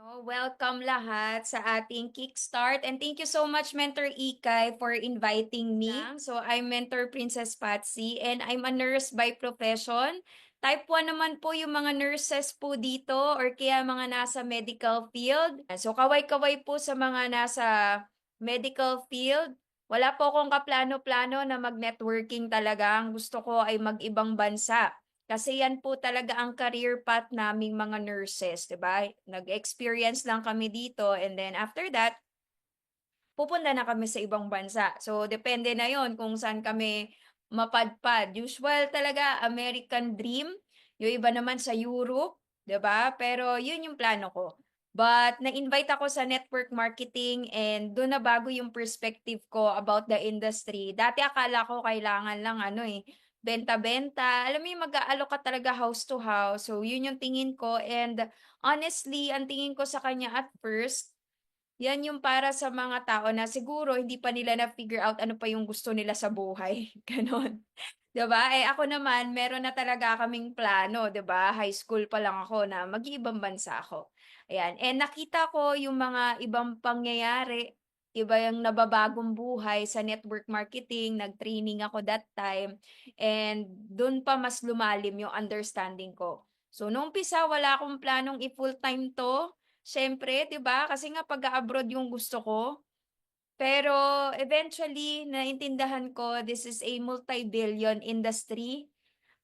No, welcome lahat sa ating Kickstart and thank you so much Mentor Ikay for inviting me. So I'm Mentor Princess Patsy and I'm a nurse by profession. Type 1 naman po yung mga nurses po dito or kaya mga nasa medical field. So kaway-kaway po sa mga nasa medical field. Wala po akong kaplano-plano na mag-networking talaga. Ang gusto ko ay mag-ibang bansa. Kasi yan po talaga ang career path naming mga nurses, 'di ba? Nag-experience lang kami dito and then after that, pupunta na kami sa ibang bansa. So depende na 'yon kung saan kami mapadpad. Usual talaga American dream, yung iba naman sa Europe, 'di ba? Pero 'yun yung plano ko. But na-invite ako sa network marketing and doon na bago yung perspective ko about the industry. Dati akala ko kailangan lang benta-benta. Alam mo yung mag-aalok ka talaga house to house. So, yun yung tingin ko. And honestly, ang tingin ko sa kanya at first, yan yung para sa mga tao na siguro hindi pa nila na-figure out ano pa yung gusto nila sa buhay, gano'n. 'Di ba? Eh, ako naman meron na talaga kaming plano, 'di ba? High school pa lang ako na mag-iibang bansa ako. Ayan, and nakita ko yung mga ibang pangyayari, iba yung nababagong buhay sa network marketing, nag-training ako that time, and dun pa mas lumalim yung understanding ko. So, nung umpisa wala akong planong i-full-time 'to. Siyempre, 'di ba, kasi nga pag-a-abroad yung gusto ko. Pero eventually naintindihan ko this is a multi-billion industry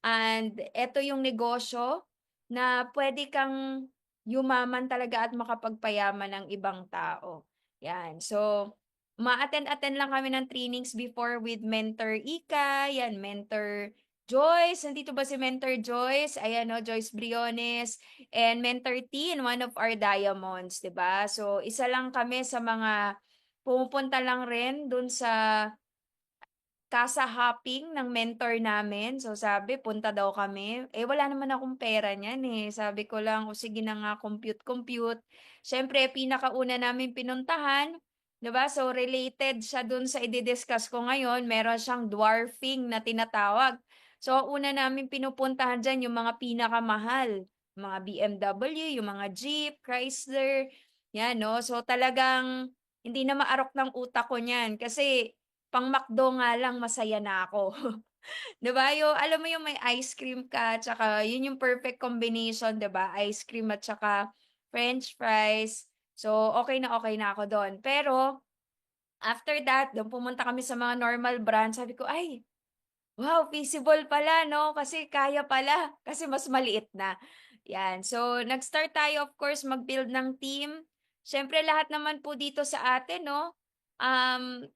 and eto yung negosyo na puwede kang yumaman talaga at makapagpayaman ng ibang tao, 'yan. So, attend lang kami ng trainings before with Mentor Ika, 'yan, Mentor Joyce, nandito ba si Mentor Joyce? Ayan 'no, Joyce Briones and Mentor Tin, one of our diamonds, 'di ba? So, isa lang kami sa mga pumupunta lang rin dun sa casa hopping ng mentor namin. So sabi punta daw kami, eh wala naman akong pera niyan, eh. Sabi ko lang, "O sige na nga, compute-compute." Siyempre pinakauna namin pinuntahan, 'di ba, so related siya dun sa idi-discuss ko ngayon, meron siyang dwarfing na tinatawag. So ang una namin pinupuntahan diyan yung mga pinakamahal, mga BMW, yung mga Jeep, Chrysler, 'yan 'no. So talagang hindi na maarok ng utak ko niyan kasi pang-McDo nga lang masaya na ako. 'Di ba, yung alam mo yung may ice cream ka tsaka yun yung perfect combination, 'di ba, ice cream at tsaka french fries. So, okay na ako dun. Pero after that, dun pumunta kami sa mga normal brand, sabi ko, "Ay, wow, feasible pala 'no, kasi kaya pala, kasi mas maliit na." 'Yan. So, nag-start tayo of course mag-build ng team. Siyempre lahat naman po dito sa atin 'no,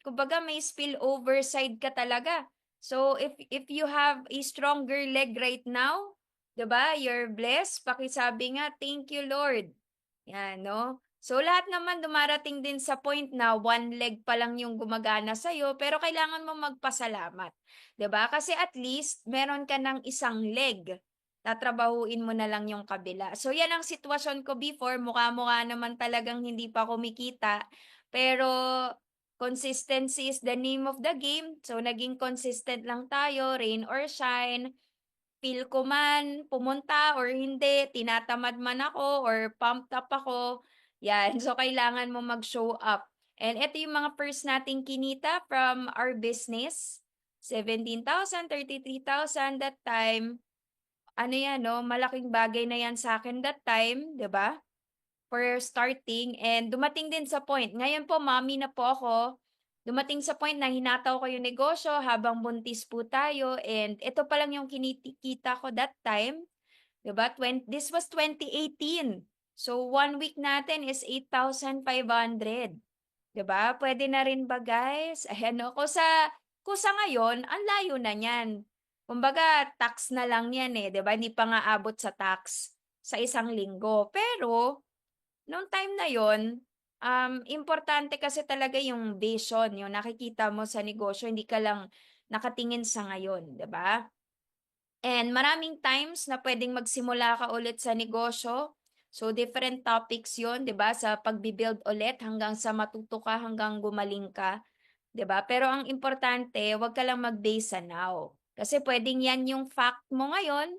kumbaga may spillover side ka talaga. So, if you have a stronger leg right now, 'di ba, you're blessed. Pakisabi nga, "Thank you Lord." 'Yan 'no. So, lahat naman dumarating din sa point na one leg pa lang yung gumagana sa'yo pero kailangan mo magpasalamat. 'Di ba? Kasi at least meron ka ng isang leg, tatrabahuin mo na lang yung kabila. So yan ang sitwasyon ko before, mukha-mukha naman talagang hindi pa kumikita, pero consistency is the name of the game. So naging consistent lang tayo, rain or shine. Feel ko man pumunta or hindi, tinatamad man ako or pumped up ako, yan. So kailangan mo mag-show up. And eto yung mga first nating kinita from our business, 17,000, 33,000 that time. Ano yan 'no, malaking bagay na yan sa akin that time, 'di ba? For starting and dumating din sa point ngayon po mommy na po ako, dumating sa point na hinataw ko yung negosyo habang buntis po tayo and ito pa lang yung kinikita ko that time, 'di ba, this was 2018. So, 1 week natin is 8,500, 'di ba? Puwede na rin ba guys? Ayan 'no, kung sa ngayon ang layo na niyan. Kumbaga tax na lang 'yan, eh, 'di ba, hindi pa nga abot sa tax sa isang linggo. Pero nung time na yon, importante kasi talaga yung vision, yung nakikita mo sa negosyo, hindi ka lang nakatingin sa ngayon, 'di ba? And maraming times na puwedeng magsimula ka ulit sa negosyo. So, different topics yon, 'di ba, sa pagbi-build ulit hanggang sa matuto ka, hanggang gumaling ka, 'di ba? Pero ang importante, 'wag ka lang mag-base sa now. Kasi puwedeng 'yan yung fact mo ngayon,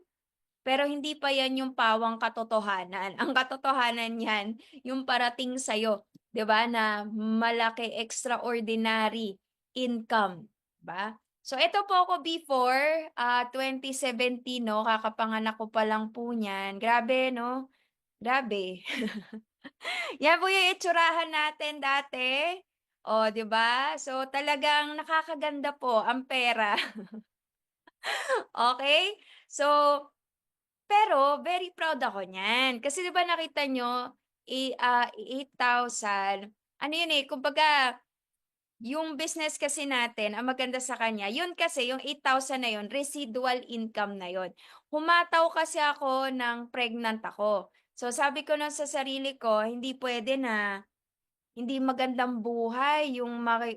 pero hindi pa yan yung pawang katotohanan. Ang katotohanan niyan yung parating sa'yo, 'di ba, na malaki, extraordinary income, 'di ba? So ito po ako before, 2017 'no, kakapanganak ko pa lang po niyan. Grabe 'no, grabe. Yan po yung itsurahan natin dati. Oh, 'di ba? So talagang nakakaganda po ang pera. Okay. So, pero very proud ako niyan. Kasi 'di ba nakita niyo 8,000 ano yun, eh, kumbaga yung business kasi natin ang maganda sa kanya, yun kasi yung 8,000 na yun residual income na yun. Humataw kasi ako ng pregnant ako. So sabi ko na sa sarili ko, hindi puwede na hindi magandang buhay yung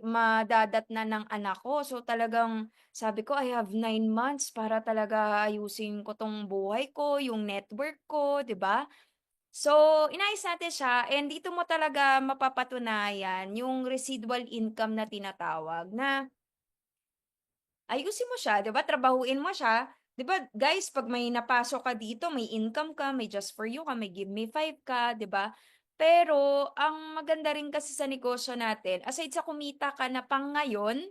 madadatnan ng anak ko. So talagang sabi ko, I have 9 months para talaga ayusin ko 'tong buhay ko, yung network ko, 'di ba? So, inayos natin siya and dito mo talaga mapapatunayan yung residual income na tinatawag na ayusin mo siya, 'di ba, trabahuin mo siya. 'Di ba guys 'pag may napasok ka dito, may income ka, may just for you ka, may give me five ka, 'di ba? Pero ang maganda rin kasi sa negosyo natin, aside sa kumita ka na pang ngayon,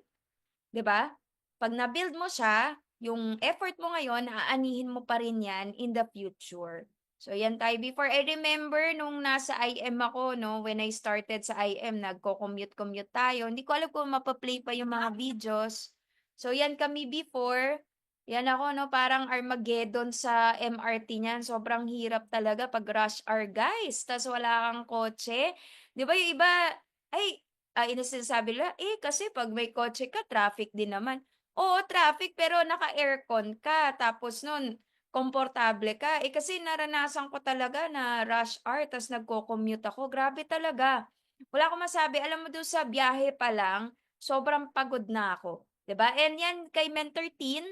'di ba? 'Pag na-build mo siya, yung effort mo ngayon, aanihin mo pa rin 'yan in the future. So 'yan tayo before. I remember nung nasa IM ako 'no, when I started sa IM nagco-commute-commute tayo. Hindi ko alam kung mapa-play pa yung mga videos. So 'yan kami before. 'Yan ako 'no, parang Armageddon sa MRT niyan. Sobrang hirap talaga 'pag rush hour guys, ta's wala kang kotse. 'Di ba yung iba, ay sinasabi nila, "Eh, kasi 'pag may kotse ka traffic din naman." Oo, traffic pero naka-aircon ka tapos nun komportable ka. Eh, kasi naranasan ko talaga na rush hour ta's nagco-commute ako, grabe talaga. Wala akong masabi, alam mo dun sa biyahe pa lang, sobrang pagod na ako, 'di ba? And 'yan kay Mentor Teen,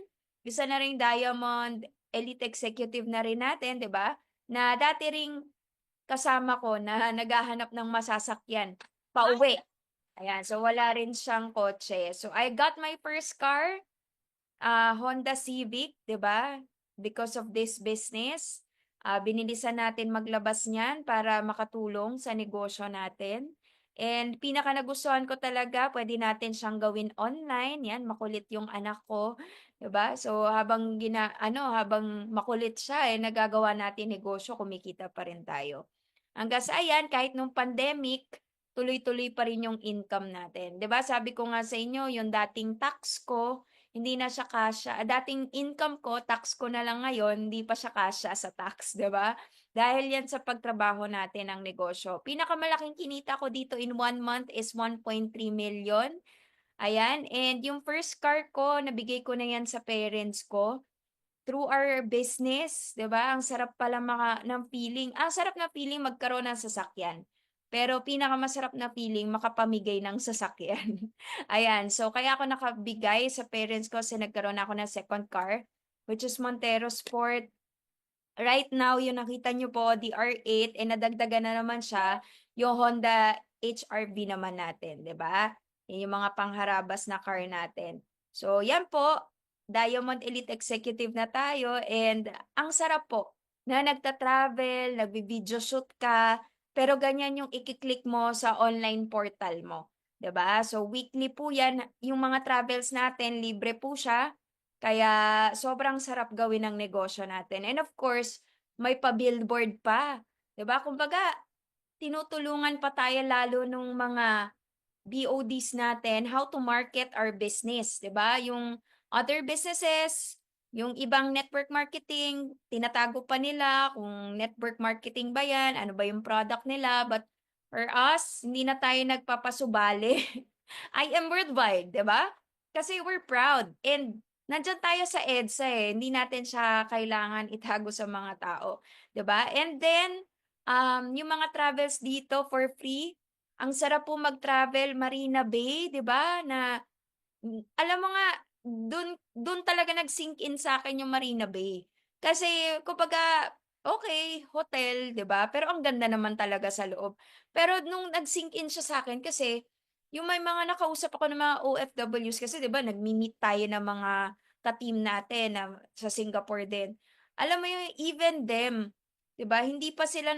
isa na ring Diamond Elite Executive na rin natin, 'di ba? Na dati ring kasama ko na naghahanap ng masasakyan pauwi. Ayan, so wala rin siyang kotse. So I got my first car, Honda Civic, 'di ba? Because of this business, binilisan natin maglabas niyan para makatulong sa negosyo natin. And pinaka nagustuhan ko talaga, pwede natin siyang gawin online, 'yan makulit yung anak ko, 'di ba? So habang makulit siya, eh, nagagawa natin negosyo, kumikita pa rin tayo. Hanggang sa ayan, kahit nung pandemic, tuloy-tuloy pa rin yung income natin. 'Di ba sabi ko nga sa inyo, yung dating tax ko, hindi na siya kasya, dating income ko, tax ko na lang ngayon, hindi pa siya kasya sa tax, 'di ba? Dahil 'yan sa pagtrabaho natin ng negosyo. Pinakamalaking kinita ko dito in 1 month is 1.3 million. Ayan, and yung first car ko, nabigay ko na 'yan sa parents ko. Through our business, 'di ba? Ang sarap pala ng feeling. Ang sarap na feeling magkaroon ng sasakyan. Pero pinakamasarap na feeling makapamigay ng sasakyan. Ayan, so kaya ako nakabigay sa parents ko kasi nagkaroon ako ng second car, which is Montero Sport. Right now, yung nakita niyo po, the R8, eh nadagdagan na naman siya, yung Honda HR-V naman natin, 'di ba? Yan yung mga pangharabas na car natin. So, yan po, Diamond Elite Executive na tayo and ang sarap po na nagta-travel, nagvi-video shoot ka, pero ganyan yung iki-click mo sa online portal mo, 'di ba? So, weekly po yan, yung mga travels natin, libre po siya. Kaya sobrang sarap gawin ng negosyo natin and of course, may pa-billboard pa, 'di ba? Kumbaga tinutulungan pa tayo lalo nung mga BODs natin how to market our business, 'di ba? Yung other businesses, yung ibang network marketing, tinatago pa nila kung network marketing ba 'yan, ano ba yung product nila, but for us, hindi na tayo nagpapasubali. I am worldwide, 'di ba? Kasi we're proud and nandiyan tayo sa EDSA, eh, hindi natin siya kailangan itago sa mga tao, 'di ba? And then, yung mga travels dito for free, ang sarap po mag-travel Marina Bay, 'di ba, na alam mo nga dun dun talaga nag-sink in sa'kin yung Marina Bay. Kasi kumbaga, okey, hotel, 'di ba, pero ang ganda naman talaga sa loob. Pero nung nag-sink in siya sa'kin kasi yung may mga nakausap ako ng mga OFWs kasi 'di ba nagmi-meet tayo ng mga ka-team natin na sa Singapore din. alam mo yung even them, 'di ba, hindi pa sila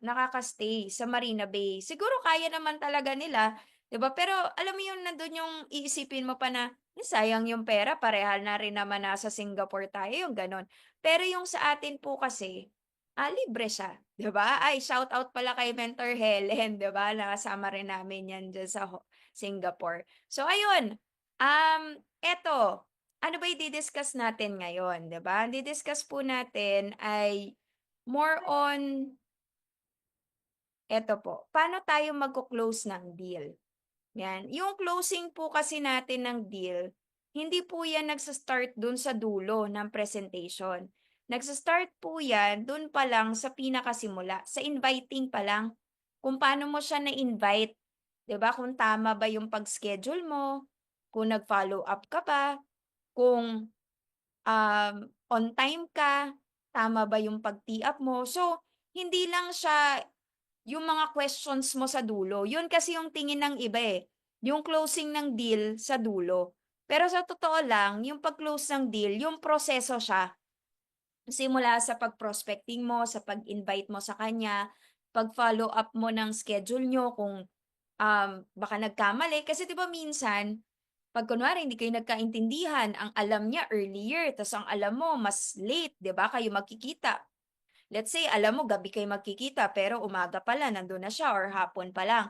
nakaka-stay sa Marina Bay. Siguro kaya naman talaga nila, 'di ba? Pero alam mo yung nandun yung iisipin mo pa na, sayang yung pera parehal na rin naman nasa Singapore tayo, yung gano'n. Pero yung sa atin po kasi, libre siya, 'di ba? Ay, shout out pala kay Mentor Helen, 'di ba? Nakasama rin namin 'yan diyan sa Singapore. So ayun, eto, ano ba i-di-discuss natin ngayon, 'di ba? Ang di-discuss po natin ay more on eto po, paano tayo magko-close ng deal? 'Yan. Yung closing po kasi natin ng deal, hindi po 'yan nagsa-start dun sa dulo ng presentation. Nagsa-start po 'yan dun pa lang sa pinakasimula, sa inviting pa lang. Kung paano mo siya na-invite, 'di ba? Kung tama ba yung pag-schedule mo, kung nag-follow up ka ba, kung on time ka, tama ba yung pag-tee up mo. So, hindi lang siya yung mga questions mo sa dulo, yun kasi yung tingin ng iba, eh, yung closing ng deal sa dulo. Pero sa totoo lang, yung pag-close ng deal, yung proseso siya. Simula sa pag-prospecting mo, sa pag-invite mo sa kanya, pag-follow up mo ng schedule niyo kung, baka nagkamali. Kasi 'di ba minsan, 'pag kunwari hindi kayo nagkaintindihan, ang alam niya earlier, ta's ang alam mo mas late, 'di ba, kayo magkikita. Let's say alam mo gabi kayo magkikita pero umaga pala nandun na siya or hapon pa lang.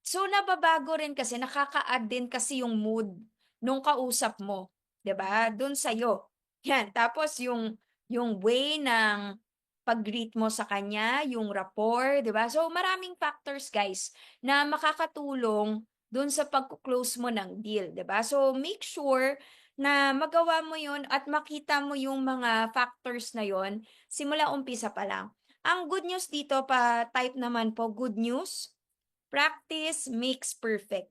So nababago rin kasi nakaka-add din kasi yung mood nung kausap mo, 'di ba, dun sa'yo. 'Yan, tapos yung way ng pag-greet mo sa kanya, yung rapport, 'di ba? So maraming factors guys na makakatulong dun sa pagko-close mo ng deal, 'di ba? So make sure na magawa mo yun at makita mo yung mga factors na yon simula umpisa pa lang. Ang good news dito pa-type naman po, good news, practice makes perfect.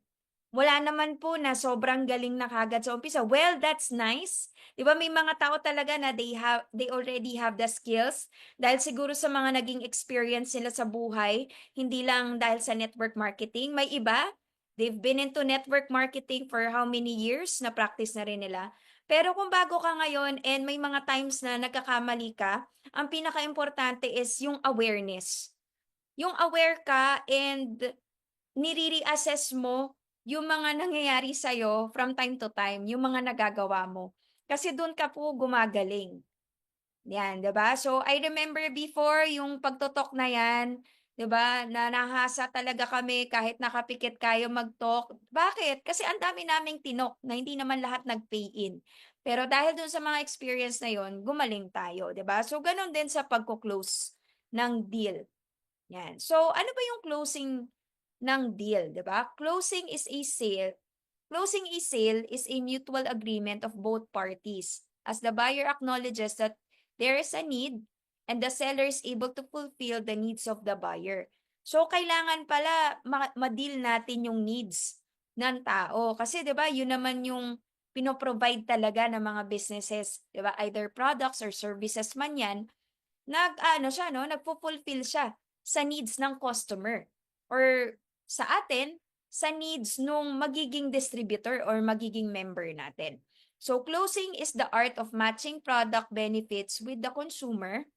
Wala naman po na sobrang galing na kaagad sa umpisa. Well, that's nice. 'Di ba may mga tao talaga na they already have the skills dahil siguro sa mga naging experience nila sa buhay, hindi lang dahil sa network marketing. May iba, they've been into network marketing for how many years, na practice na rin nila. Pero kung bago ka ngayon and may mga times na nagkakamali ka, ang pinaka-importante is yung awareness. Yung aware ka and nire-reassess mo yung mga nangyayari sa'yo from time to time, yung mga nagagawa mo. Kasi dun ka po gumagaling. Yan, 'di ba? So, I remember before yung pagto-talk na yan, 'di ba, na nahasa talaga kami kahit nakapikit kayo mag-talk. Bakit? Kasi ang dami naming tinok na hindi naman lahat nag-pay in. Pero dahil dun sa mga experience na yon, gumaling tayo, 'di ba? So, ganun din sa pagko-close ng deal. Yan. So, ano ba yung closing ng deal, 'di ba? Closing a sale is a mutual agreement of both parties, as the buyer acknowledges that there is a need and the seller is able to fulfill the needs of the buyer. So, kailangan pala ma-deal natin yung needs ng tao. Kasi 'di ba, yun naman yung pino-provide talaga ng mga businesses, 'di ba? Either products or services man 'yan, nag-aano siya 'no, nagfo-fulfill siya sa needs ng customer or sa atin, sa needs nung magiging distributor or magiging member natin. So closing is the art of matching product benefits with the consumer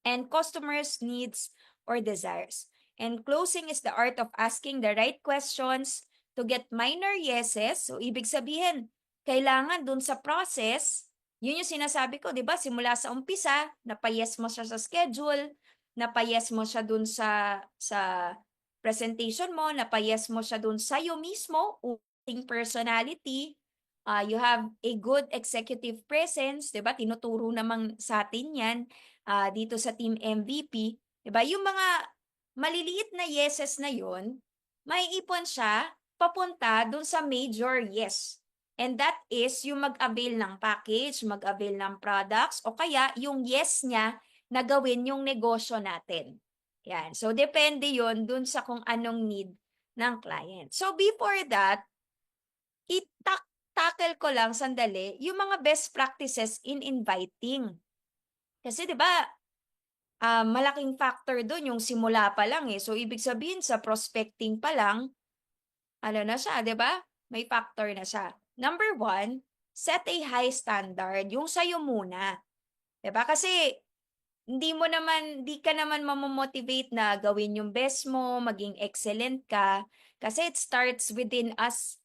and customers' needs or desires. And closing is the art of asking the right questions to get minor yeses. So, ibig sabihin, kailangan dun sa process, yun yung sinasabi ko, di ba? Simula sa umpisa, napayes mo siya sa schedule, napayes mo siya dun sa presentation mo, napayes mo siya dun sa'yo mismo, uting personality, you have a good executive presence, di ba? Tinuturo naman sa atin yan dito sa Team MVP, 'di ba? Yung mga maliliit na yeses na 'yon, maiipon siya papunta dun sa major yes. And that is yung mag-avail ng package, mag-avail ng products, o kaya yung yes niya na gawin yung negosyo natin. Yan. So, depende yon dun sa kung anong need ng client. So, before that, tackle ko lang sandali yung mga best practices in inviting. Kasi 'di ba, malaking factor dun yung simula pa lang, eh. So, ibig sabihin sa prospecting pa lang, ano na siya, 'di ba? May factor na siya. Number one, set a high standard, yung sa'yo muna. 'di ba? Kasi hindi ka naman mamo-motivate na gawin yung best mo, maging excellent ka, kasi it starts within us,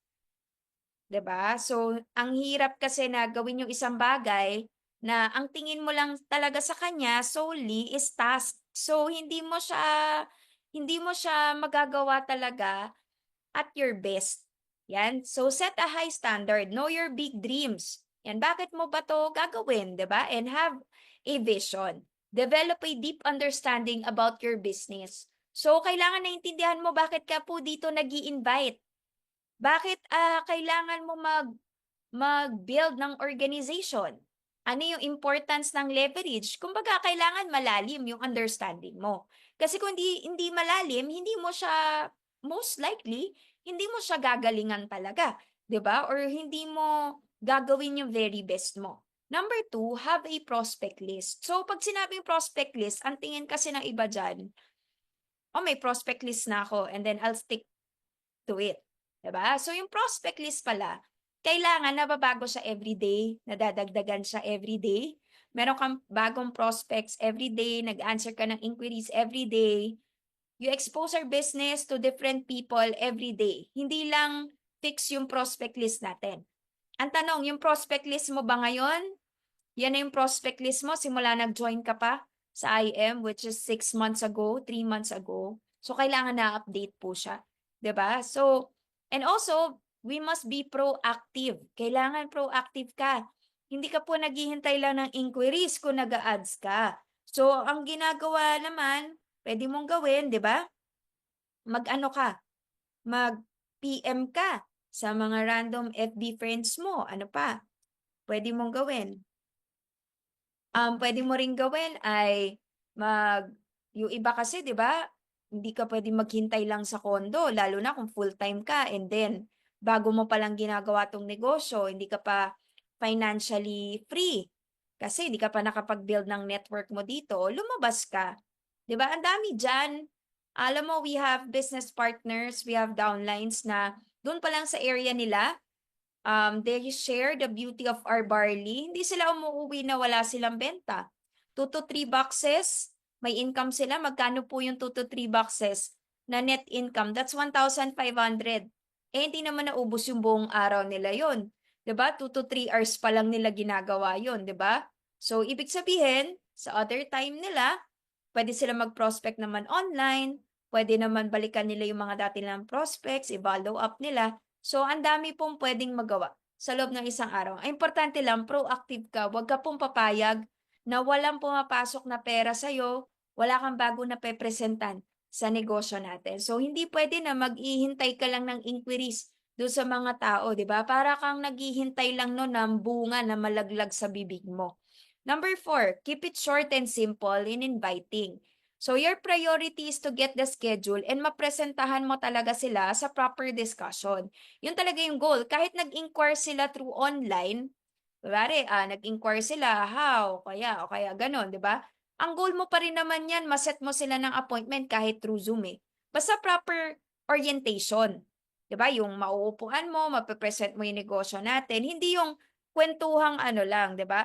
'di ba? So, ang hirap kasi na gawin yung isang bagay na ang tingin mo lang talaga sa kanya solely is task. So, hindi mo siya magagawa talaga at your best. Yan. So, set a high standard. Know your big dreams. Yan. Bakit mo ba to gagawin, 'di ba? And have a vision. Develop a deep understanding about your business. So, kailangan naintindihan mo bakit ka po dito nag-i-invite. Bakit kailangan mo mag-build ng organization? Ano yung importance ng leverage? Kumbaga, kailangan malalim yung understanding mo. Kasi kung hindi malalim, hindi mo siya, most likely, hindi mo siya gagalingan talaga. 'Di ba? Or hindi mo gagawin yung very best mo. Number two, have a prospect list. So, pag sinabing prospect list, ang tingin kasi ng iba dyan, oh, may prospect list na ako and then I'll stick to it. 'Di ba? So, yung prospect list pala, kailangan nababago siya everyday, nadadagdagan siya everyday. Meron kang bagong prospects everyday, nag-answer ka ng inquiries everyday. You expose our business to different people every day. Hindi lang fix yung prospect list natin. Ang tanong, yung prospect list mo ba ngayon? Yan na yung prospect list mo simula nag-join ka pa sa IM, which is 6 months ago, 3 months ago. So, kailangan na-update po siya. 'Di ba? So, and also, we must be proactive. Kailangan proactive ka. Hindi ka po naghihintay lang ng inquiries kung nag-a-ads ka. So, ang ginagawa naman, pwede mong gawin, 'di ba? Mag-ano ka, mag-PM ka sa mga random FB friends mo. Ano pa? Pwede mong gawin. Puwede mo ring gawin ay yung iba kasi 'di ba, hindi ka puwedeng maghintay lang sa condo lalo na kung full-time ka and then bago mo palang ginagawa 'tong negosyo, hindi ka pa financially free. Kasi hindi ka pa nakapag-build ng network mo dito, lumabas ka. 'Di ba, ang dami diyan. Alam mo, we have business partners, we have downlines na dun pa lang sa area nila, they share the beauty of our barley. Hindi sila umuuwi na wala silang benta. 2 to 3 boxes, may income sila. Magkano po yung 2 to 3 boxes na net income? That's 1,500. Eh, hindi naman naubos yung buong araw nila yon. 'Di ba? 2 to 3 hours pa lang nila ginagawa yon, 'di ba? So, ibig sabihin, sa other time nila, pwede sila mag-prospect naman online, pwede naman balikan nila yung mga dati nilang prospects, i-follow up nila. So, ang dami pong pwedeng magawa sa loob ng isang araw. Ang importante lang, proactive ka. Huwag ka pong papayag na walang pumapasok na pera sa'yo, wala kang bago na pepresentan sa negosyo natin. So, hindi pwede na mag-ihintay ka lang ng inquiries doon sa mga tao, di ba? Para kang naghihintay lang no ng bunga na malaglag sa bibig mo. Number four, keep it short and simple and inviting. So your priority is to get the schedule and mapresentahan mo talaga sila sa proper discussion. Yun talaga yung goal. Kahit nag-inquire sila through online, kunwari, nag-inquire sila, how, o kaya ganon, di ba? Ang goal mo pa rin naman yan, maset mo sila ng appointment kahit through Zoom eh. Basta proper orientation. Di ba? Yung mauupuan mo, mapepresent mo yung negosyo natin. Hindi yung kwentuhang ano lang, di ba?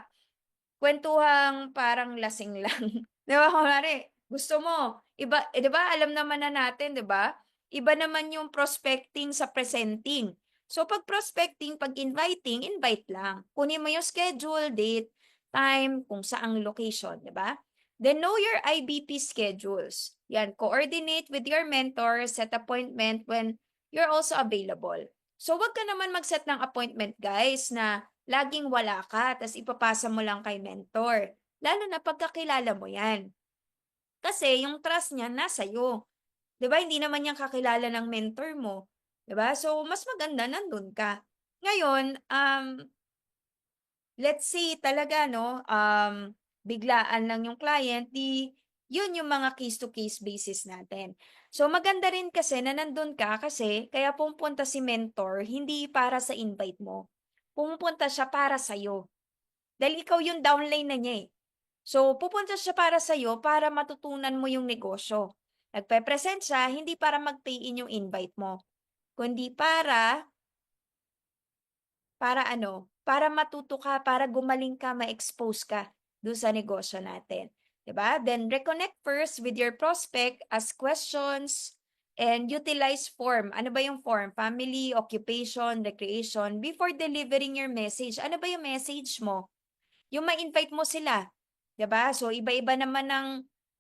Kwentuhang parang lasing lang. 'Di ba kunwari gusto mo iba 'di ba alam naman na natin 'di ba? Iba naman yung prospecting sa presenting. So 'pag prospecting, 'pag inviting, invite lang. Kunin mo yung schedule, date, time, kung saang location, 'di ba? Then know your IBP schedules. Yan, coordinate with your mentor, set appointment when you're also available. So 'wag ka naman mag-set ng appointment guys na laging wala ka, tas ipapasa mo lang kay mentor. Lalo na pagkakilala mo yan. Kasi yung trust niya nasa iyo. 'Di ba? Hindi naman yan kakilala ng mentor mo. 'Di ba? So, mas maganda nandun ka. Ngayon, let's say talaga, no, biglaan lang yung client, yun yung mga case-to-case basis natin. So, maganda rin kasi na nandun ka kasi kaya pumunta si mentor, hindi para sa invite mo. Pumupunta siya para sa'yo. Dahil ikaw yung downline na niya eh. So, pupunta siya para sa'yo para matutunan mo yung negosyo. Nagpe-present siya, hindi para mag-pay in yung invite mo, kundi para ano, para matuto ka, para gumaling ka, ma-expose ka doon sa negosyo natin. 'Di ba? Then reconnect first with your prospect, ask questions, and utilize form. Ano ba yung form? Family, occupation, recreation. Before delivering your message, ano ba yung message mo? Yung ma-invite mo sila, 'di ba? So iba-iba naman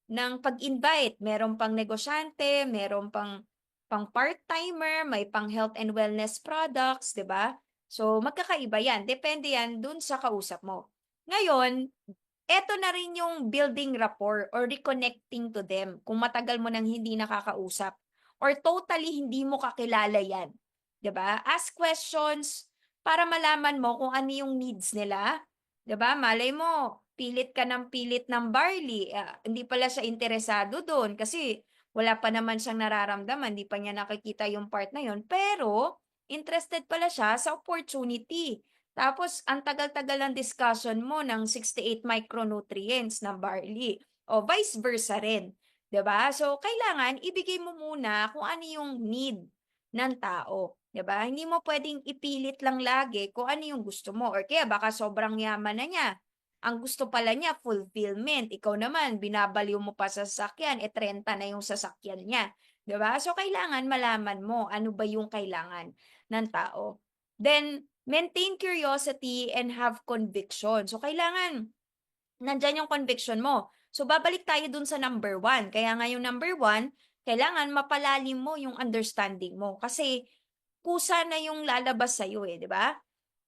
ng pag-invite. Meron pang negosyante, meron pang part-timer, may pang health and wellness products, 'di ba? So magkakaiba 'yan. Depende 'yan dun sa kausap mo. Ngayon, eto na rin yung building rapport or reconnecting to them kung matagal mo nang hindi nakakausap or totally hindi mo kakilala 'yan, 'di ba? Ask questions para malaman mo kung ano yung needs nila, 'di ba? Malay mo, pilit ng barley, hindi pala siya interesado do'n kasi wala pa naman siyang nararamdaman, hindi pa niya nakikita yung part na yun, pero interested pala siya sa opportunity. Tapos ang tagal-tagal ng discussion mo ng 68 micronutrients ng barley o vice versa rin, 'di ba? So kailangan ibigay mo muna kung ano yung need ng tao, 'di ba? Hindi mo pwedeng ipilit lang lagi kung ano yung gusto mo or kaya baka sobrang yaman na niya. Ang gusto pala niya fulfillment, ikaw naman binabaliw mo pa sa sasakyan, 30 na yung sasakyan niya, 'di ba? So kailangan malaman mo ano ba yung kailangan ng tao. Then maintain curiosity and have conviction. So, kailangan nandiyan yung conviction mo. So, babalik tayo dun sa number one. Kaya nga yung number one, kailangan mapalalim mo yung understanding mo. Kasi, kusa na yung lalabas sa'yo eh, di ba?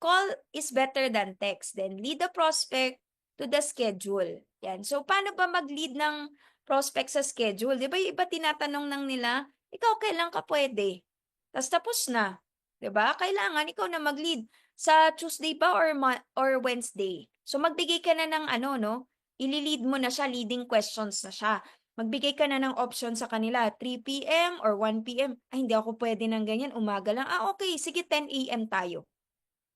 Call is better than text. Then, lead the prospect to the schedule. Yan. So, paano ba mag-lead ng prospect sa schedule? Di ba yung iba tinatanong nang nila, ikaw kailan ka pwede? Tapos na. 'Di ba? Kailangan ikaw na mag-lead. Sa Tuesday ba or Wednesday? So magbigay ka na ng ano 'no, ile-lead mo na siya, leading questions na siya. Magbigay ka na ng option sa kanila, 3 PM or 1 PM. "Ay hindi ako puwede ng ganyan, umaga lang." "Ah, okey sige 10 AM tayo."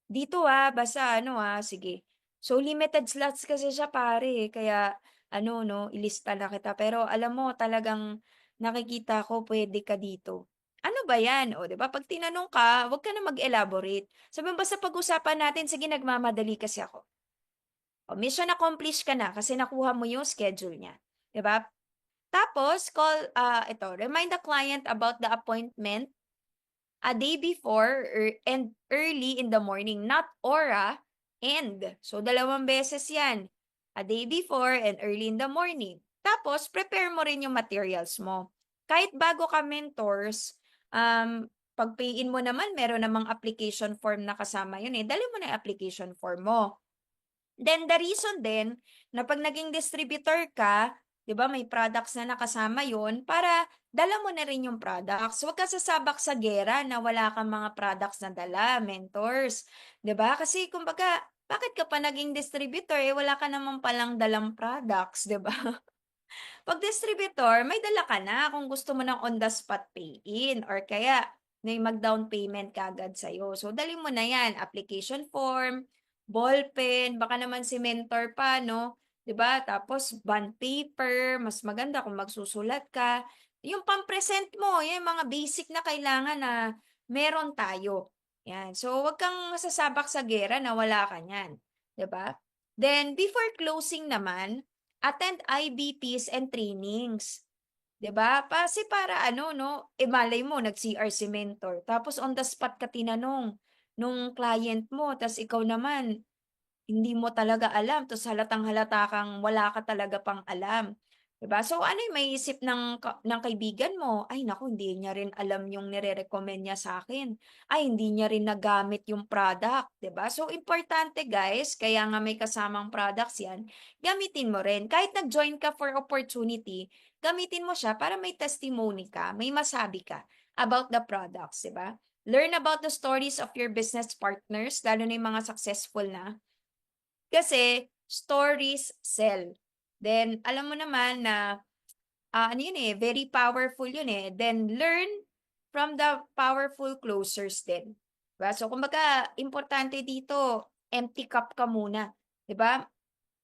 "Dito, basta ano, sige." So limited slots kasi siya pare, kaya ano 'no, ilista na kita. Pero alam mo talagang nakikita ko puwede ka dito. Ano ba 'yan? O 'di ba 'pag tinanong ka, 'wag ka na mag-elaborate. Sabi mo basta pag-usapan natin, sige nagmamadali kasi ako. O mission accomplished ka na kasi nakuha mo yung schedule niya, 'di ba? Tapos remind the client about the appointment a day before and early in the morning, not and. So, dalawang beses yan. A day before and early in the morning. Tapos, prepare mo rin yung materials mo. Kahit bago ka mentors, pag-pay-in mo naman, meron namang application form na kasama yun eh. Dali mo na yung application form mo. Then the reason din na 'pag naging distributor ka, 'di ba may products na nakasama 'yun para dala mo na rin yung products. Huwag ka sasabak sa giyera na wala kang mga products na dala, mentors, 'di ba? Kasi kumbaga, bakit ka pa naging distributor, eh, wala ka naman palang dalang products, 'di ba? 'Pag distributor, may dala ka na kung gusto mo ng on the spot pay-in or kaya may mag-down payment kaagad sa'yo. So, dali mo na 'yan, application form, ballpen, baka naman si mentor pa 'no, 'di ba? Tapos bond paper, mas maganda kung magsusulat ka. Yung pam-present mo, 'yan mga basic na kailangan na meron tayo, 'yan. So, 'wag kang sasabak sa giyera na wala ka niyan, 'di ba? Then before closing naman, attend IBPs and trainings, 'di ba? Kasi para ano 'no, malay mo nag-CR si mentor tapos on the spot ka tinanong nung client mo ta's ikaw naman hindi mo talaga alam ta's halatang-halata kang wala ka talaga pang alam, 'di ba? So, ano yung maiisip ng kaibigan mo, "Ay naku, hindi niya rin alam yung nire-recommend niya sa'kin. Ay hindi niya rin nagamit yung product." 'Di ba? So, importante guys, kaya nga may kasamang products 'yan, gamitin mo rin. Kahit nag-join ka for opportunity, gamitin mo siya para may testimony ka, may masabi ka about the products, 'di ba? Learn about the stories of your business partners, lalo na yung mga successful na. Kasi stories sell. Then alam mo naman na, ano yun, eh, very powerful yun, eh. Then learn from the powerful closers din, 'di ba? So kumbaga importante dito, empty cup ka muna, 'di ba?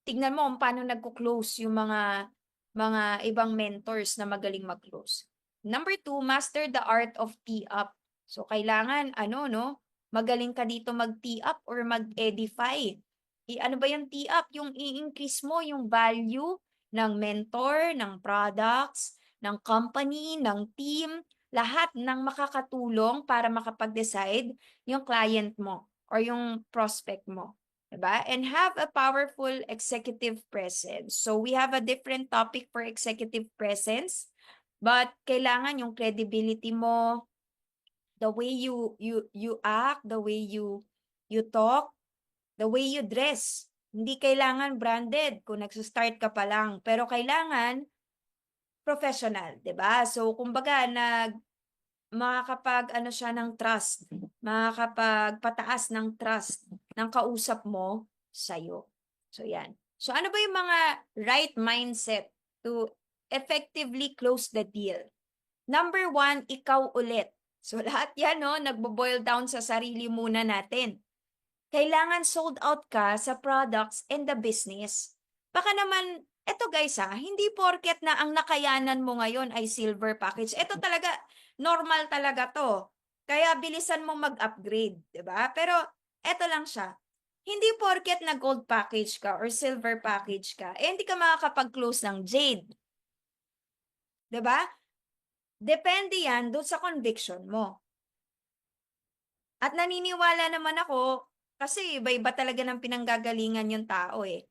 Tignan mo kung paano nagko-close yung mga ibang mentors na magaling mag-close. Number two, master the art of tee up. So kailangan ano 'no, magaling ka dito mag-tee up or mag-edify. ano ba yung tee up? Yung i-increase mo yung value ng mentor, ng products, ng company, ng team, lahat ng makakatulong para makapag-decide yung client mo or yung prospect mo. Diba? And have a powerful executive presence. So we have a different topic for executive presence, but kailangan yung credibility mo, the way you act, the way you talk, the way you dress. Hindi kailangan branded kung nagso-start ka pa lang, pero kailangan professional, 'di ba? So kumbaga makakapag-ano siya ng trust, makakapagpataas ng trust ng kausap mo sa'yo. So 'yan. So ano ba yung mga right mindset to effectively close the deal? Number one, ikaw ulit. So lahat 'yan 'no, nagbo-boil down sa sarili muna natin. Kailangan sold out ka sa products and the business. Baka naman, eto guys hindi porket na ang nakayanan mo ngayon ay silver package. Eto talaga, normal talaga to. Kaya bilisan mo mag-upgrade, 'di ba? Pero eto lang siya. Hindi porket na gold package ka or silver package ka, hindi ka makakapag-close ng jade. 'Di ba? Depende yan doon sa conviction mo. At naniniwala naman ako, kasi iba-iba talaga ng pinanggagalingan yung tao eh.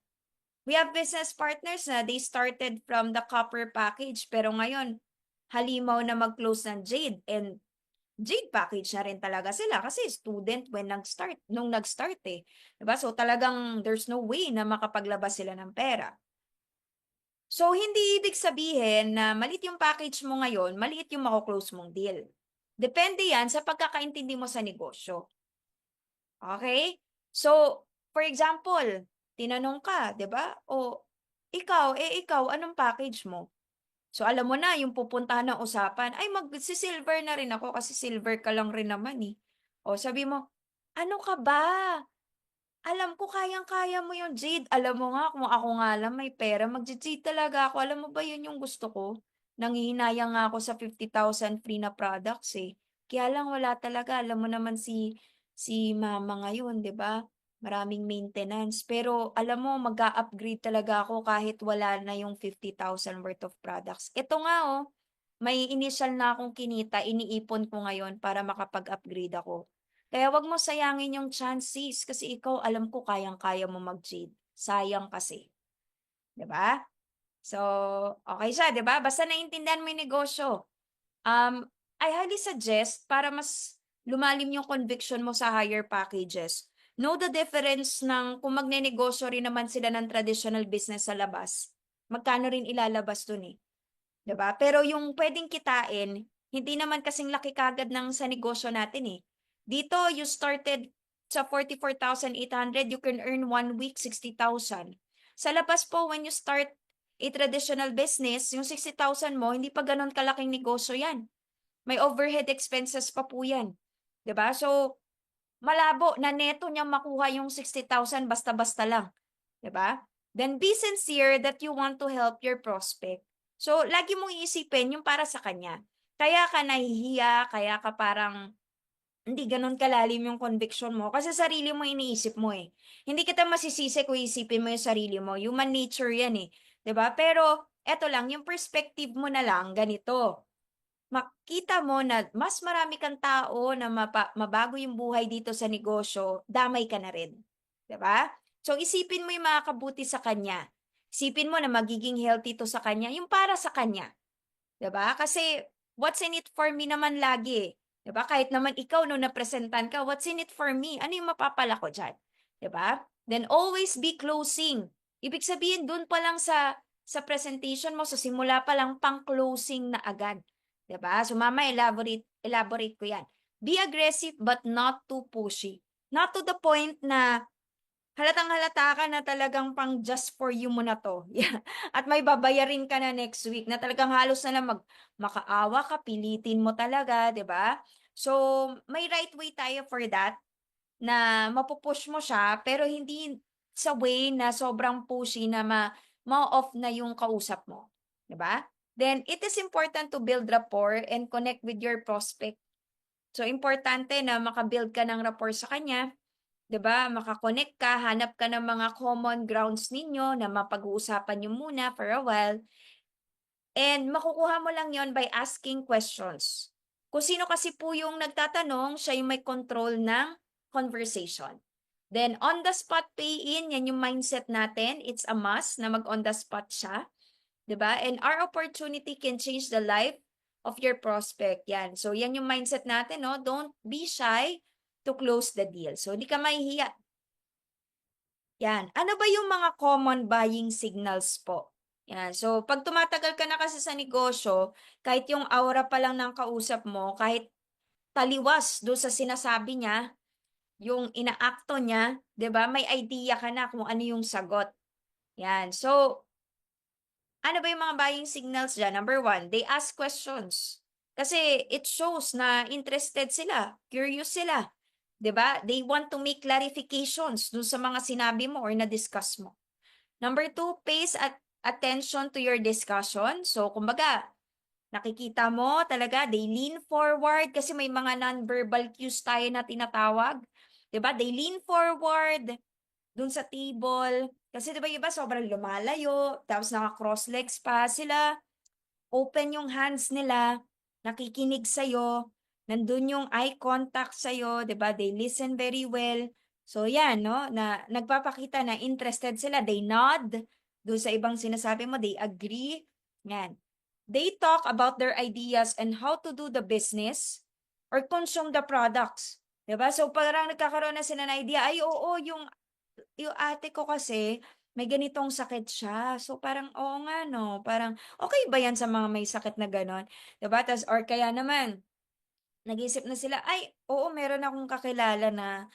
We have business partners na they started from the copper package pero ngayon halimaw na mag-close ng jade and jade package na rin talaga sila kasi student nung nag-start eh. Diba? So talagang there's no way na makapaglabas sila ng pera. So hindi ibig sabihin na maliit yung package mo ngayon, maliit yung mako-close mong deal. Depende yan sa pagkakaintindi mo sa negosyo. Okay? So, for example, tinanong ka, 'di ba? O ikaw, anong package mo? So, alam mo na yung pupuntahan ng usapan, ay magsi-silver na rin ako kasi silver ka lang rin naman eh. O sabi mo, ano ka ba? Alam ko kayang-kaya mo yung jade. Alam mo nga kung ako nga lang may pera, magji-jade talaga ako. Alam mo ba yun yung gusto ko? Nanghihinayang nga ako sa 50,000 free na products eh. Kaya lang wala talaga. Alam mo naman si mama ngayon, 'di ba? Maraming maintenance. Pero alam mo, mag-a-upgrade talaga ako kahit wala na yung 50,000 worth of products. Ito nga oh, may initial na akong kinita, iniipon ko ngayon para makapag-upgrade ako. Kaya wag mo sayangin yung chances kasi ikaw alam ko kayang-kaya mo mag-jade. Sayang kasi, 'di ba? So, okay siya, 'di ba? Basta naintindihan mo yung negosyo. I highly suggest para mas lumalim yung conviction mo sa higher packages. Know the difference ng kung magnenegosyo rin naman sila ng traditional business sa labas. Magkano rin ilalabas dun eh. 'Di ba? Pero yung puwedeng kitain, hindi naman kasing laki kaagad ng sa negosyo natin, eh. Dito, you started sa 44,800, you can earn 1 week 60,000. Sa labas po, when you start a traditional business, yung 60,000 mo, hindi pa gano'n kalaking negosyo 'yan. May overhead expenses pa po 'yan, 'di ba? So, malabo na neto niyang makuha yung 60,000 basta-basta lang. 'Di ba? Then be sincere that you want to help your prospect. So, lagi mong iisipin yung para sa kanya. Kaya ka nahihiya, kaya ka parang hindi gano'n kalalim yung conviction mo kasi sarili mo iniisip mo eh. Hindi kita masisisi kung isipin mo yung sarili mo. Human nature yan eh. 'Di ba? Pero eto lang, yung perspective mo na lang ganito. Makita mo na mas marami kang tao na mabago yung buhay dito sa negosyo, damay ka na rin, 'di ba? So isipin mo yung makakabuti sa kanya. Isipin mo na magiging healthy 'to sa kanya, yung para sa kanya, 'di ba? Kasi what's in it for me naman lagi, 'di ba? Kahit naman ikaw nung napresentan ka, what's in it for me? Ano yung mapapala ko diyan, 'di ba? Then always be closing. Ibig sabihin dun pa lang sa presentation mo, sa simula pa lang pang-closing na agad. 'Di ba? So mama elaborate ko 'yan. Be aggressive but not too pushy. Not to the point na halatang-halata ka na talagang pang just for you mo na 'to. Yeah. At may babayarin ka na next week na talagang halos na lang makaawa ka, pilitin mo talaga, 'di ba? So, may right way tayo for that na mapu-push mo siya pero hindi sa way na sobrang pushy na ma-off na yung kausap mo, 'di ba? Then it is important to build rapport and connect with your prospect. So importante na maka-build ka ng rapport sa kanya 'di ba? Maka-connect ka, hanap ka ng mga common grounds ninyo na mapag-uusapan niyo muna for a while. And makukuha mo lang yon by asking questions. Kung sino kasi po yung nagtatanong, siya yung may control ng conversation. Then, on the spot pay-in, yan yung mindset natin. It's a must na mag-on the spot siya. 'Di ba? And our opportunity can change the life of your prospect. Yan. So, yan yung mindset natin, no? Don't be shy to close the deal. So, hindi ka mahihiya. Yan. Ano ba yung mga common buying signals po? Yan. So, pag tumatagal ka na kasi sa negosyo, kahit yung aura pa lang ng kausap mo, kahit taliwas do sa sinasabi niya, yung inaakto niya, 'di ba? May idea ka na kung ano yung sagot. Yan. So, ano ba yung mga buying signals dyan? Number one, they ask questions. Kasi it shows na interested sila, curious sila. 'Di ba? They want to make clarifications dun sa mga sinabi mo or na-discuss mo. Number two, pays attention to your discussion. So, kumbaga, nakikita mo talaga, they lean forward kasi may mga non-verbal cues tayo na tinatawag. 'Di ba? They lean forward dun sa table. Kasi 'di ba iba sobrang lumalayo, tapos naka-cross legs pa sila, open yung hands nila, nakikinig sa'yo, nandun yung eye contact sa'yo, 'di ba? They listen very well. So yan, no? Na nagpapakita na interested sila. They nod dun sa ibang sinasabi mo, they agree. Yan. They talk about their ideas and how to do the business or consume the products. 'Di ba? So parang nagkakaroon na sila ng idea, ay oo, yung ate ko kasi may ganitong sakit siya. So parang, oo nga no, parang okay ba yan sa mga may sakit na gano'n? 'Di ba? Tas or kaya naman, nag-iisip na sila, ay, oo, meron akong kakilala na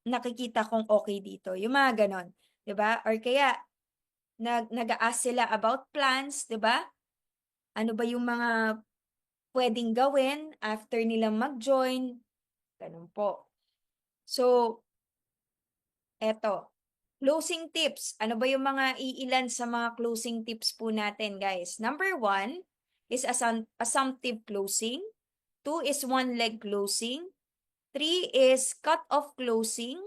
nakikita kong okay dito. Yung mga gano'n, 'di ba? Or kaya nag-a-ask sila about plans, 'di ba? Ano ba yung mga puwedeng gawin after nilang mag-join, gano'n po. So, eto, closing tips. Ano ba yung mga iilan sa mga closing tips po natin, guys? Number one is assumptive closing. Two is one leg closing. Three is cut-off closing.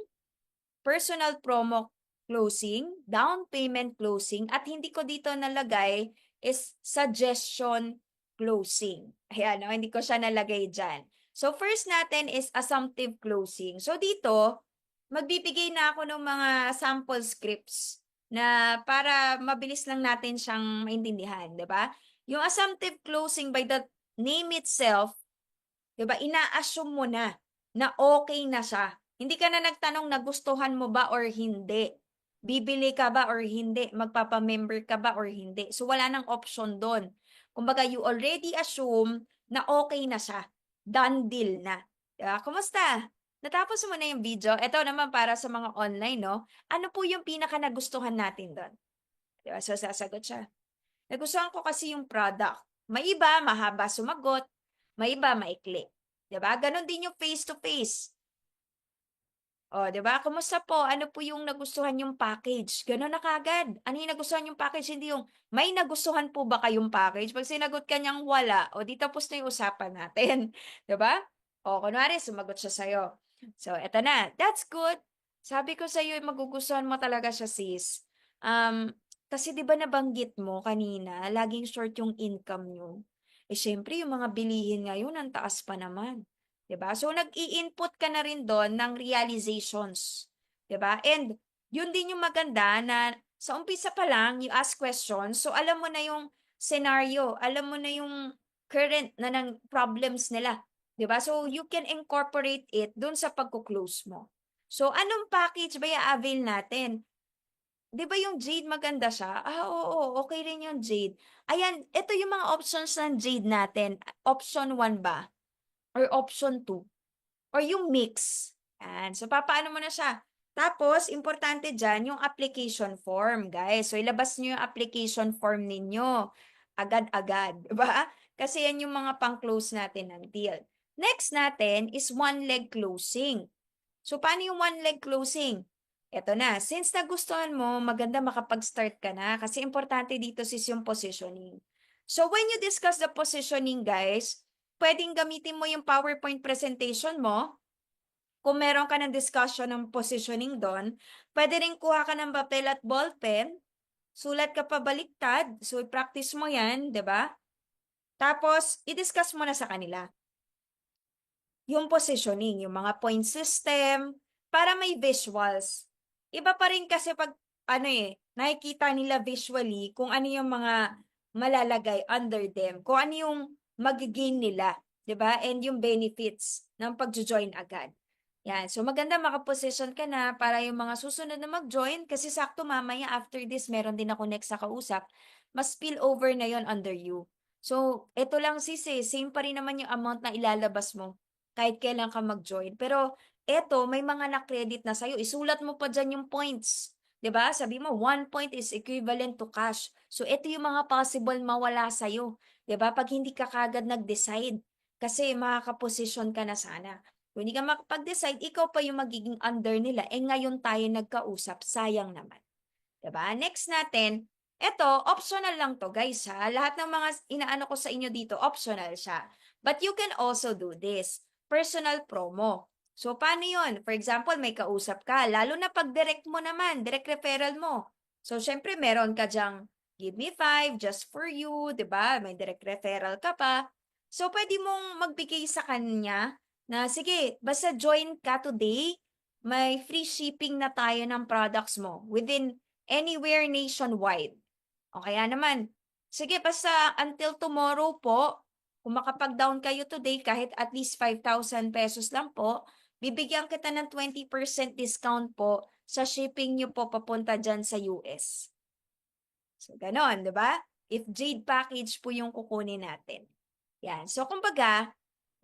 Personal promo closing. Down payment closing. At hindi ko dito nalagay is suggestion closing. Ayan, no? Hindi ko siya nalagay dyan. So, first natin is assumptive closing. So, dito, magbibigay na ako ng mga sample scripts na para mabilis lang natin siyang maintindihan, 'di ba? Yung assumptive closing by the name itself, 'di ba? Ina-assume mo na okay na siya. Hindi ka na nagtanong na gustuhan mo ba or hindi. Bibili ka ba or hindi? Magpapa-member ka ba or hindi? So wala nang option doon. Kumbaga you already assume na okay na siya. Done deal na. 'Di ba? Kumusta? Natapos mo na yung video? Ito naman para sa mga online, no? Ano po yung pinaka nagustuhan natin doon? 'Di ba? So sasagot siya. Nagustuhan ko kasi yung product. May iba, mahaba sumagot. May iba, maikli. 'Di ba? Ganon din yung face to face. O, 'di ba? Kumusta po? Ano po yung nagustuhan yung package? Gano'n na kaagad. Ano yung nagustuhan yung package? Hindi yung, may nagustuhan po ba kayong package? Pag sinagot ka niyang wala, o di tapos na yung usapan natin. 'Di ba? O, kunwari, sumagot siya sa'yo. So, eto na. That's good. Sabi ko sa'yo, magugustuhan mo talaga siya, sis. Kasi 'di ba nabanggit mo kanina, laging short yung income niyo. Eh, syempre, yung mga bilihin ngayon, ang taas pa naman. 'Di ba? So nag-i-input ka na rin do'n ng realizations, 'di ba? And 'yun din yung maganda na sa umpisa pa lang you ask questions, so alam mo na yung scenario, alam mo na yung current na ng problems nila, 'di ba? So you can incorporate it do'n sa pagko-close mo. So anong package ba i-a-avail natin? 'Di ba yung Jade maganda siya? Ah, oo, okay rin yung Jade. Ayan, ito yung mga options ng Jade natin. Option 1 ba or option 2? Or yung mix. Yan. So, papaano mo na siya. Tapos, importante dyan, yung application form, guys. So, ilabas nyo yung application form ninyo. Agad-agad. Diba? Kasi yan yung mga pang-close natin ng deal. Next natin is one leg closing. So, paano yung one leg closing? Eto na. Since nagustuhan mo, maganda makapag-start ka na. Kasi importante dito sis yung positioning. So, when you discuss the positioning, guys, pwedeng gamitin mo yung PowerPoint presentation mo kung meron ka ng discussion ng positioning do'n, puwede rin kuha ka ng papel at ballpen, sulat ka pabaliktad, so i-practice mo 'yan, 'di ba? Tapos i-discuss mo na sa kanila. Yung positioning, yung mga point system, para may visuals. Iba pa rin kasi 'pag ano, nakikita nila visually kung ano yung mga malalagay under them, kung ano yung nila, 'di ba? And yung benefits ng pagjo-join agad. Yan, so maganda makaposition ka na para yung mga susunod na mag-join kasi sakto mamaya after this meron din ako next sa kausap, mas spill over na yon under you. So, eto lang sis, same pa rin naman yung amount na ilalabas mo kahit kailan ka mag-join. Pero eto, may mga na-credit na sa'yo, isulat mo pa diyan yung points. 'Di ba? Sabi mo, 1 point is equivalent to cash. So, eto yung mga possible mawala sa'yo. 'Di ba? Pag hindi ka kagad nag-decide. Kasi makakaposisyon ka na sana. Kung hindi ka makapag-decide, ikaw pa yung magiging under nila. Eh ngayon tayo nagkausap, sayang naman. 'Di ba? Next natin, eto, optional lang to guys ha. Lahat ng mga inaano ko sa inyo dito, optional siya. But you can also do this. Personal promo. So, paano yun? For example, may kausap ka. Lalo na pag direct mo naman, direct referral mo. So, syempre, meron ka dyang give me 5 just for you, 'di ba? May direct referral ka pa. So, pwede mong magbigay sa kanya na, sige, basta join ka today, may free shipping na tayo ng products mo within anywhere nationwide. O kaya naman, sige basta until tomorrow po, kung makapag-down kayo today kahit at least 5,000 pesos lang po, bibigyan kita ng 20% discount po sa shipping niyo po papunta dyan sa US. So, ganon, di ba? If Jade package po yung kukunin natin. Yan. So, kumbaga,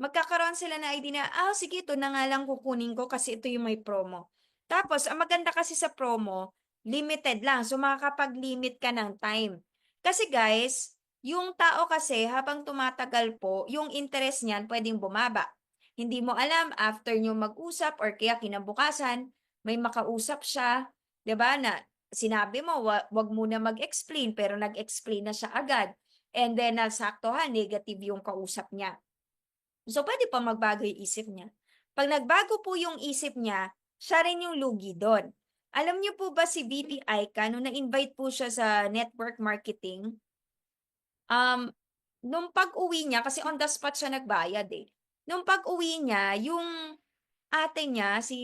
magkakaroon sila na idea na, sige, ito na nga lang kukunin ko kasi ito yung may promo. Tapos, ang maganda kasi sa promo, limited lang. So, makakapag-limit ka ng time. Kasi guys, yung tao kasi habang tumatagal po, yung interest niyan pwedeng bumaba. Hindi mo alam after nyo mag-usap or kaya kinabukasan, may makausap siya, 'di ba? Na sinabi mo, wag muna mag-explain pero nag-explain na siya agad. And then nasaktuhan negative yung kausap niya. So, pwede pa magbago yung isip niya. Pag nagbago po yung isip niya, siya rin yung lugi do'n. Alam niyo po ba si VP Aika nung na-invite po siya sa network marketing, nung pag-uwi niya kasi on the spot siya nagbayad, Nung pag-uwi niya, yung ate niya, si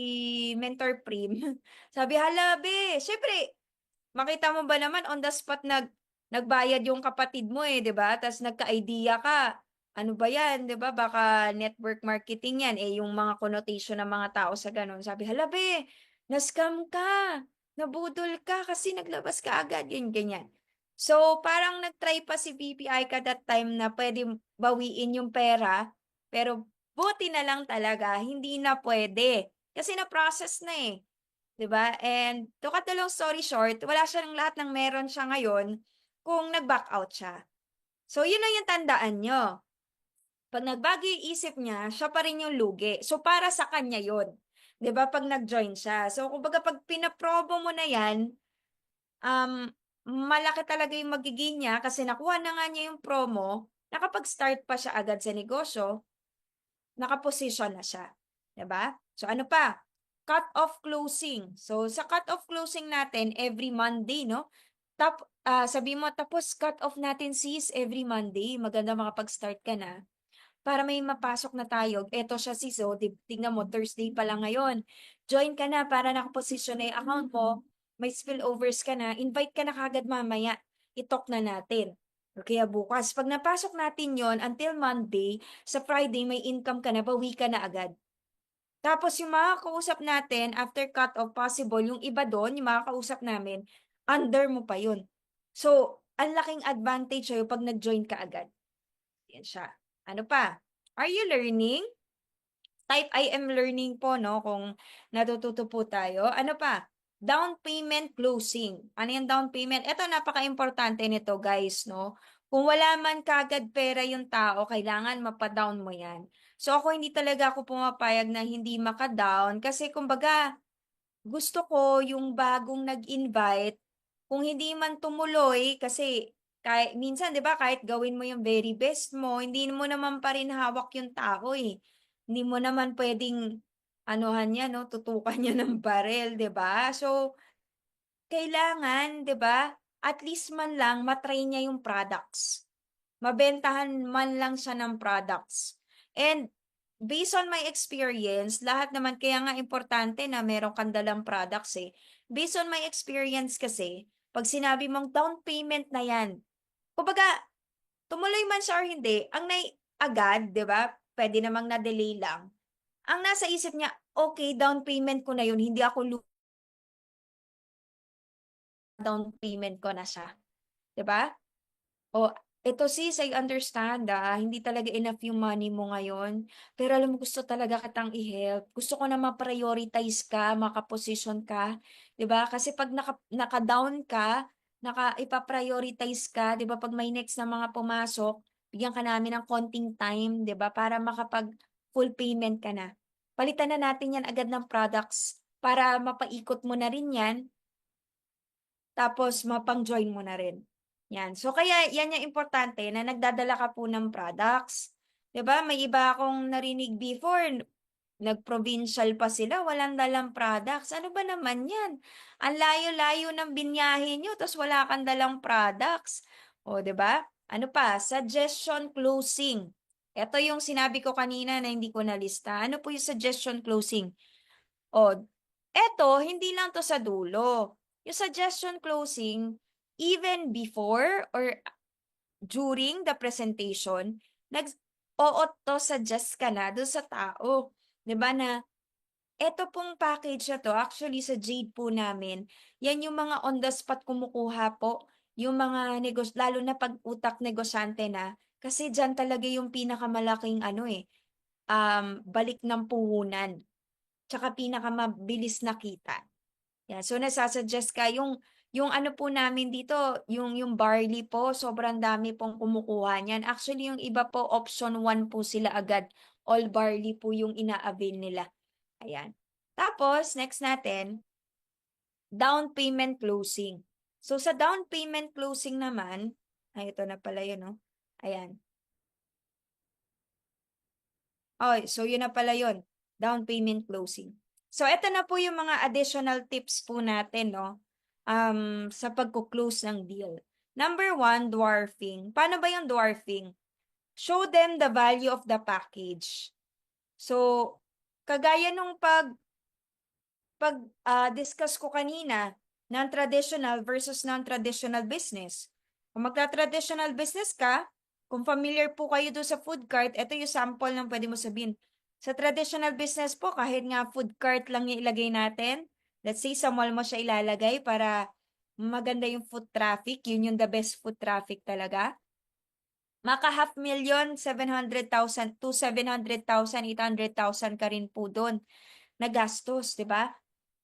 Mentor Prim, sabi, "Hala be, siyempre makita mo ba naman on the spot nagbayad yung kapatid mo, 'di ba? Ta's nagka-idea ka, ano ba 'yan, 'di ba? Baka network marketing 'yan." Eh, yung mga connotation ng mga tao sa gano'n, sabi, "Hala be, na-scam ka, nabudol ka kasi naglabas ka agad." Ganyan. So, parang nag-try pa si BPI ka that time na puwede bawiin yung pera, pero buti na lang talaga hindi na puwede kasi na-process na, 'di ba? And to cut the long story short, wala siya ng lahat ng meron siya ngayon kung nag-back out siya. So, yun na yung tandaan niyo. 'Pag nagbago yung isip niya, siya pa rin yung lugi. So, para sa kanya yun. 'Di ba? 'Pag nag-join siya. So, kumbaga 'pag pinaprobo mo na yan, um, malaki talaga yung magiging niya kasi nakuha na nga niya yung promo, nakapag-start pa siya agad sa negosyo, nakaposisyon na siya, 'di ba? So ano pa? Cut-off closing. So sa cut-off closing natin every Monday, no? Sabi mo tapos cut-off natin sis every Monday. Maganda makapag-start ka na para may mapasok na tayo. Eto siya sis, oh, tingnan mo Thursday pa lang ngayon. Join ka na para nakaposisyon na yung account mo. May spillovers ka na, invite ka na kagad mamaya. I-talk na natin. O kaya bukas, pag napasok natin yon until Monday, sa Friday may income ka na, bawi ka na agad. Tapos yung mga kausap natin, after cut-off possible, yung iba doon, yung mga kausap namin, under mo pa yun. So, ang laking advantage sa'yo pag nag-join ka agad. Yan siya. Ano pa? Are you learning? Type I am learning po, no? Kung natututo po tayo. Ano pa? Down payment closing. Ano yung down payment? Ito, napaka-importante nito, guys, no? Kung wala man kagad pera yung tao, kailangan mapadown mo yan. So, ako hindi talaga ako pumapayag na hindi maka-down kasi kumbaga, gusto ko yung bagong nag-invite, kung hindi man tumuloy kasi kahit minsan 'di ba kahit gawin mo yung very best mo, hindi mo naman pa rin hawak yung tao, Hindi mo naman puwedeng, anuhan niya 'no, tutukan niya ng barel, 'di ba? So, kailangan 'di ba, at least man lang niya yung products. Mabentahan man lang siya ng products. And based on my experience, lahat naman kaya nga importante na meron kang dalang products, eh. Based on my experience kasi, 'pag sinabi mong down payment na 'yan, kumbaga tumuloy man siya or hindi, ang agad 'di ba, puwede namang na-delay lang. Ang nasa isip niya, "Okey, down payment ko na 'yun, hindi ako down payment ko na siya." 'Di ba? Oh, eto sis, I understand, hindi talaga enough yung money mo ngayon. Pero alam mo gusto talaga kitang i-help. Gusto ko na ma-prioritize ka, makaposisyon ka, 'di ba? Kasi 'pag naka-down ka, ipa-prioritize ka, 'di ba? 'Pag may next na mga pumasok, bigyan ka namin ng konting time, 'di ba? Para full payment ka na. Palitan na natin 'yan agad ng products para mapaikot mo na rin 'yan tapos mapang-join mo na rin, 'yan. So kaya 'yan yung importante na nagdadala ka po ng products. 'Di ba may iba akong narinig before, nag-provincial pa sila walang dalang products. Ano ba naman 'yan? Ang layo-layo ng binyahe niyo ta's wala kang dalang products. Oh, 'di ba? Ano pa, suggestion closing. Ito yung sinabi ko kanina na hindi ko nalista. Ano po yung suggestion closing? Oh, eto hindi lang 'to sa dulo. Yung suggestion closing, even before or during the presentation, oo 'to suggest ka na dun sa tao, 'di ba na, eto pong package na 'to actually sa Jade po namin, yan yung mga on the spot kumukuha po, yung mga lalo na 'pag utak negosyante na, kasi diyan talaga yung pinakamalaking ano, eh, balik ng puhunan. Tsaka pinakamabilis na kita, yan. So ka yung ano po namin dito, yung barley po sobrang dami pong kumukuha niyan. Actually yung iba po option 1 po sila agad, all barley po yung ina-avail nila, ayan. Tapos next natin, down payment closing. So sa down payment closing naman, ay ito na pala yun 'no, ayan. Okey, so yun na pala yun, down payment closing. So eto na po yung mga additional tips po natin 'no, sa pagko-close ng deal. Number 1, dwarfing. Paano ba yung dwarfing? Show them the value of the package. So, kagaya nung discuss ko kanina ng traditional versus non-traditional business. Kung magta-traditional business ka, kung familiar po kayo do'n sa food cart, ito yung sample ng puwede mo sabihin. Sa traditional business po kahit nga food cart lang yung ilagay natin, let's say sa mall mo siya ilalagay para maganda yung foot traffic, yun yung the best foot traffic talaga. Maka half million, 700,000 to 700,000, 800,000 ka rin po do'n na gastos, 'di ba?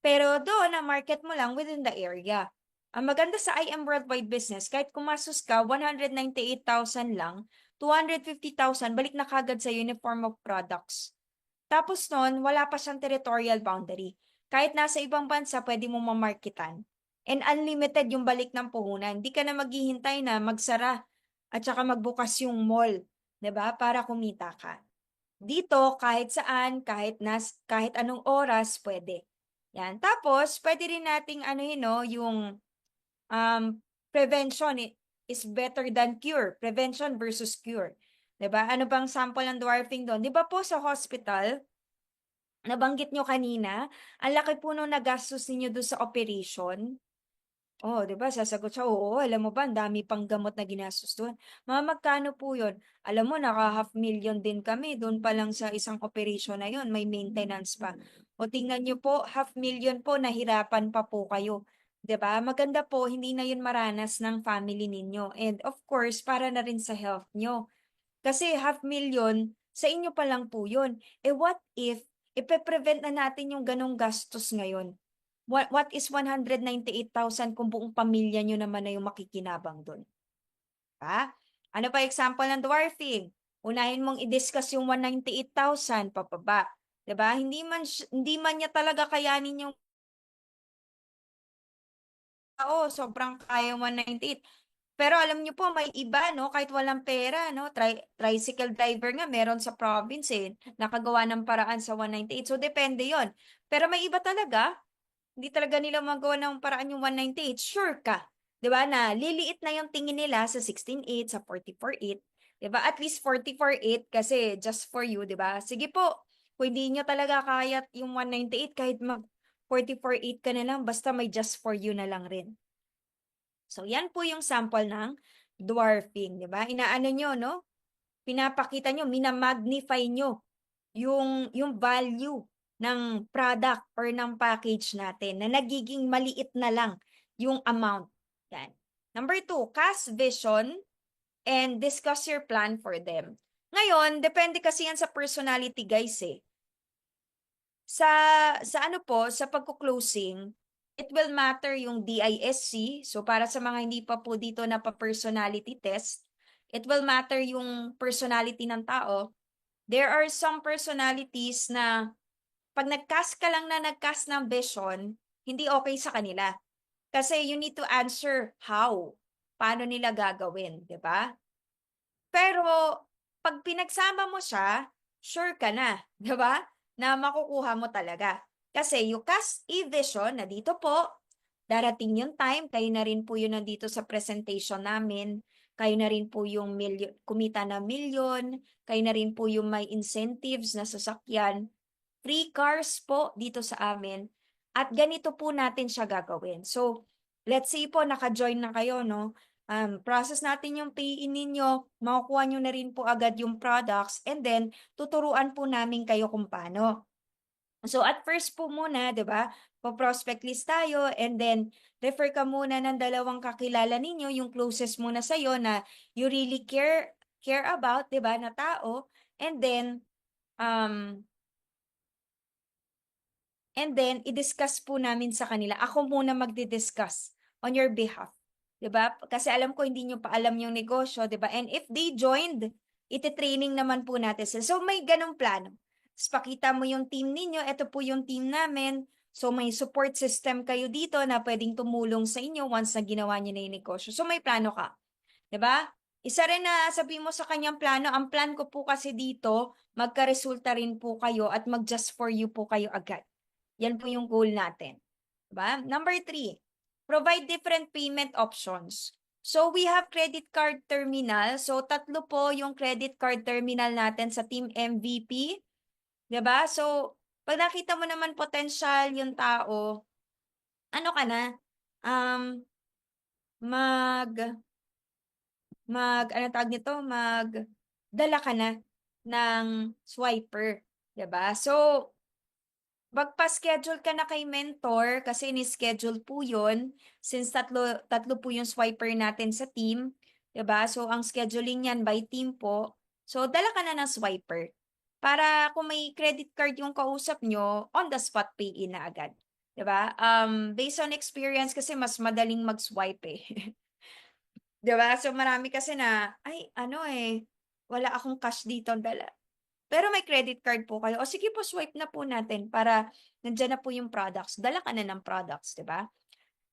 Pero doon ang market mo lang within the area. Ang maganda sa I Am Worldwide Business, kahit kumastos ka 198,000 lang, 250,000 balik na kagad sa uniform of products. Tapos nun, wala pa siyang territorial boundary. Kahit nasa ibang bansa, pwede mo mamarketan. And unlimited yung balik ng puhunan. Hindi ka na maghihintay na magsara at saka magbukas yung mall, 'di ba? Para kumita ka. Dito, kahit saan, kahit anong oras, pwede. Yan. Tapos, pwede rin nating ano yun, no, yung prevention is better than cure. Prevention versus cure. 'Di ba? Ano bang sample ng dwarfing doon? 'Di ba po sa hospital, nabanggit nyo kanina, ang laki po nung nagastos ninyo doon sa operation. Oh, 'di ba sasagot siya, "Oo, alam mo ba ang dami pang gamot na ginastos do'n." "Mga magkano po 'yun?" "Alam mo naka-half million din kami do'n pa lang sa isang operation na 'yun, may maintenance pa." O tingnan niyo po, half million po nahirapan pa po kayo, 'di ba? Maganda po hindi na 'yun maranas ng family ninyo and of course para na rin sa health niyo. Kasi half million sa inyo pa lang po 'yun. Eh, what if ipe-prevent na natin yung gano'ng gastos ngayon? What is 198,000 kung buong pamilya niyo naman na yung makikinabang dun, 'di ba? Ano pa example ng dwarfing? Unahin mong i-discuss yung 198,000 pababa, 'di ba? Hindi man niya talaga kayanin yung tao, sobrang kaya 198. Pero alam niyo po, may iba, no, kahit walang pera, no, tricycle driver nga meron sa province, nakagawa ng paraan sa 198. So, depende yon. Pero may iba talaga, hindi talaga nila magawa ng paraan yung 198. Sure ka, 'di ba, na liliit na yung tingin nila sa 16.8, sa 44.8, 'di ba? At least 44.8 kasi just for you, 'di ba? Sige po, kung hindi nyo talaga kaya yung 198, kahit mag 44.8 ka na lang, basta may just for you na lang rin. So, yan po yung sample ng dwarfing, di ba? Inaano nyo, no? Pinapakita nyo, minamagnify nyo yung value ng product or ng package natin na nagiging maliit na lang yung amount. Yan. Number two, cast vision and discuss your plan for them. Ngayon, depende kasi yan sa personality, guys, eh. Sa ano po, sa pagko-closing, it will matter yung DISC. So para sa mga hindi pa po dito na pa-personality test, it will matter yung personality ng tao. There are some personalities na pag nag-cast ka lang na nag-cast ng vision, hindi okay sa kanila. Kasi you need to answer how. Paano nila gagawin, di ba? Pero pag pinagsama mo siya, sure ka na, 'di ba? Na makukuha mo talaga. Kasi you cast a vision na dito po, darating yung time, kayo na rin po yun nandito sa presentation namin, kayo na rin po yung kumita na milyon, kayo na rin po yung may incentives na sasakyan, free cars po dito sa amin, at ganito po natin siya gagawin. So, let's say po, naka-join na kayo, no? Process natin yung pay-in ninyo, makukuha nyo na rin po agad yung products, and then, tuturuan po namin kayo kung paano. So, at first po muna, di ba, po-prospect list tayo, and then, refer ka muna ng dalawang kakilala ninyo, yung closest muna sa'yo na you really care about, di ba, na tao, and then, um, i-discuss po namin sa kanila. Ako muna magdi-discuss on your behalf. 'Di ba? Kasi alam ko hindi nyo pa alam yung negosyo, 'di ba? And if they joined, iti-training naman po natin sila. So may ganong plano. Tapos pakita mo yung team ninyo, ito po yung team namin. So may support system kayo dito na pwedeng tumulong sa inyo once na ginawa niyo na yung negosyo. So may plano ka. 'Di ba? Isa rin na sabi mo sa kanyang plano, ang plan ko po kasi dito, magka-resulta rin po kayo at mag-just for you po kayo agad. Yan po yung goal natin. Diba? Number three, provide different payment options. So we have credit card terminal. So tatlo po yung credit card terminal natin sa Team MVP. Diba? So pag nakita mo naman potential yung tao, ano ka na? Um, mag, ano tawag nito? Dala ka na ng swiper. Diba? So, magpa-schedule ka na kay mentor kasi ni-schedule po yun since tatlo po yung swiper natin sa team. 'Di ba? So, ang scheduling yan by team po. So, dala ka na ng swiper. Para kung may credit card yung kausap nyo, on the spot pay in na agad. 'Di ba? Based on experience kasi mas madaling mag-swipe eh. 'Di ba? So, marami kasi na, ay, ano wala akong cash dito dala. Pero may credit card po kayo. O sige po, swipe na po natin para nandiyan na po yung products. Dala ka na ng products, di ba?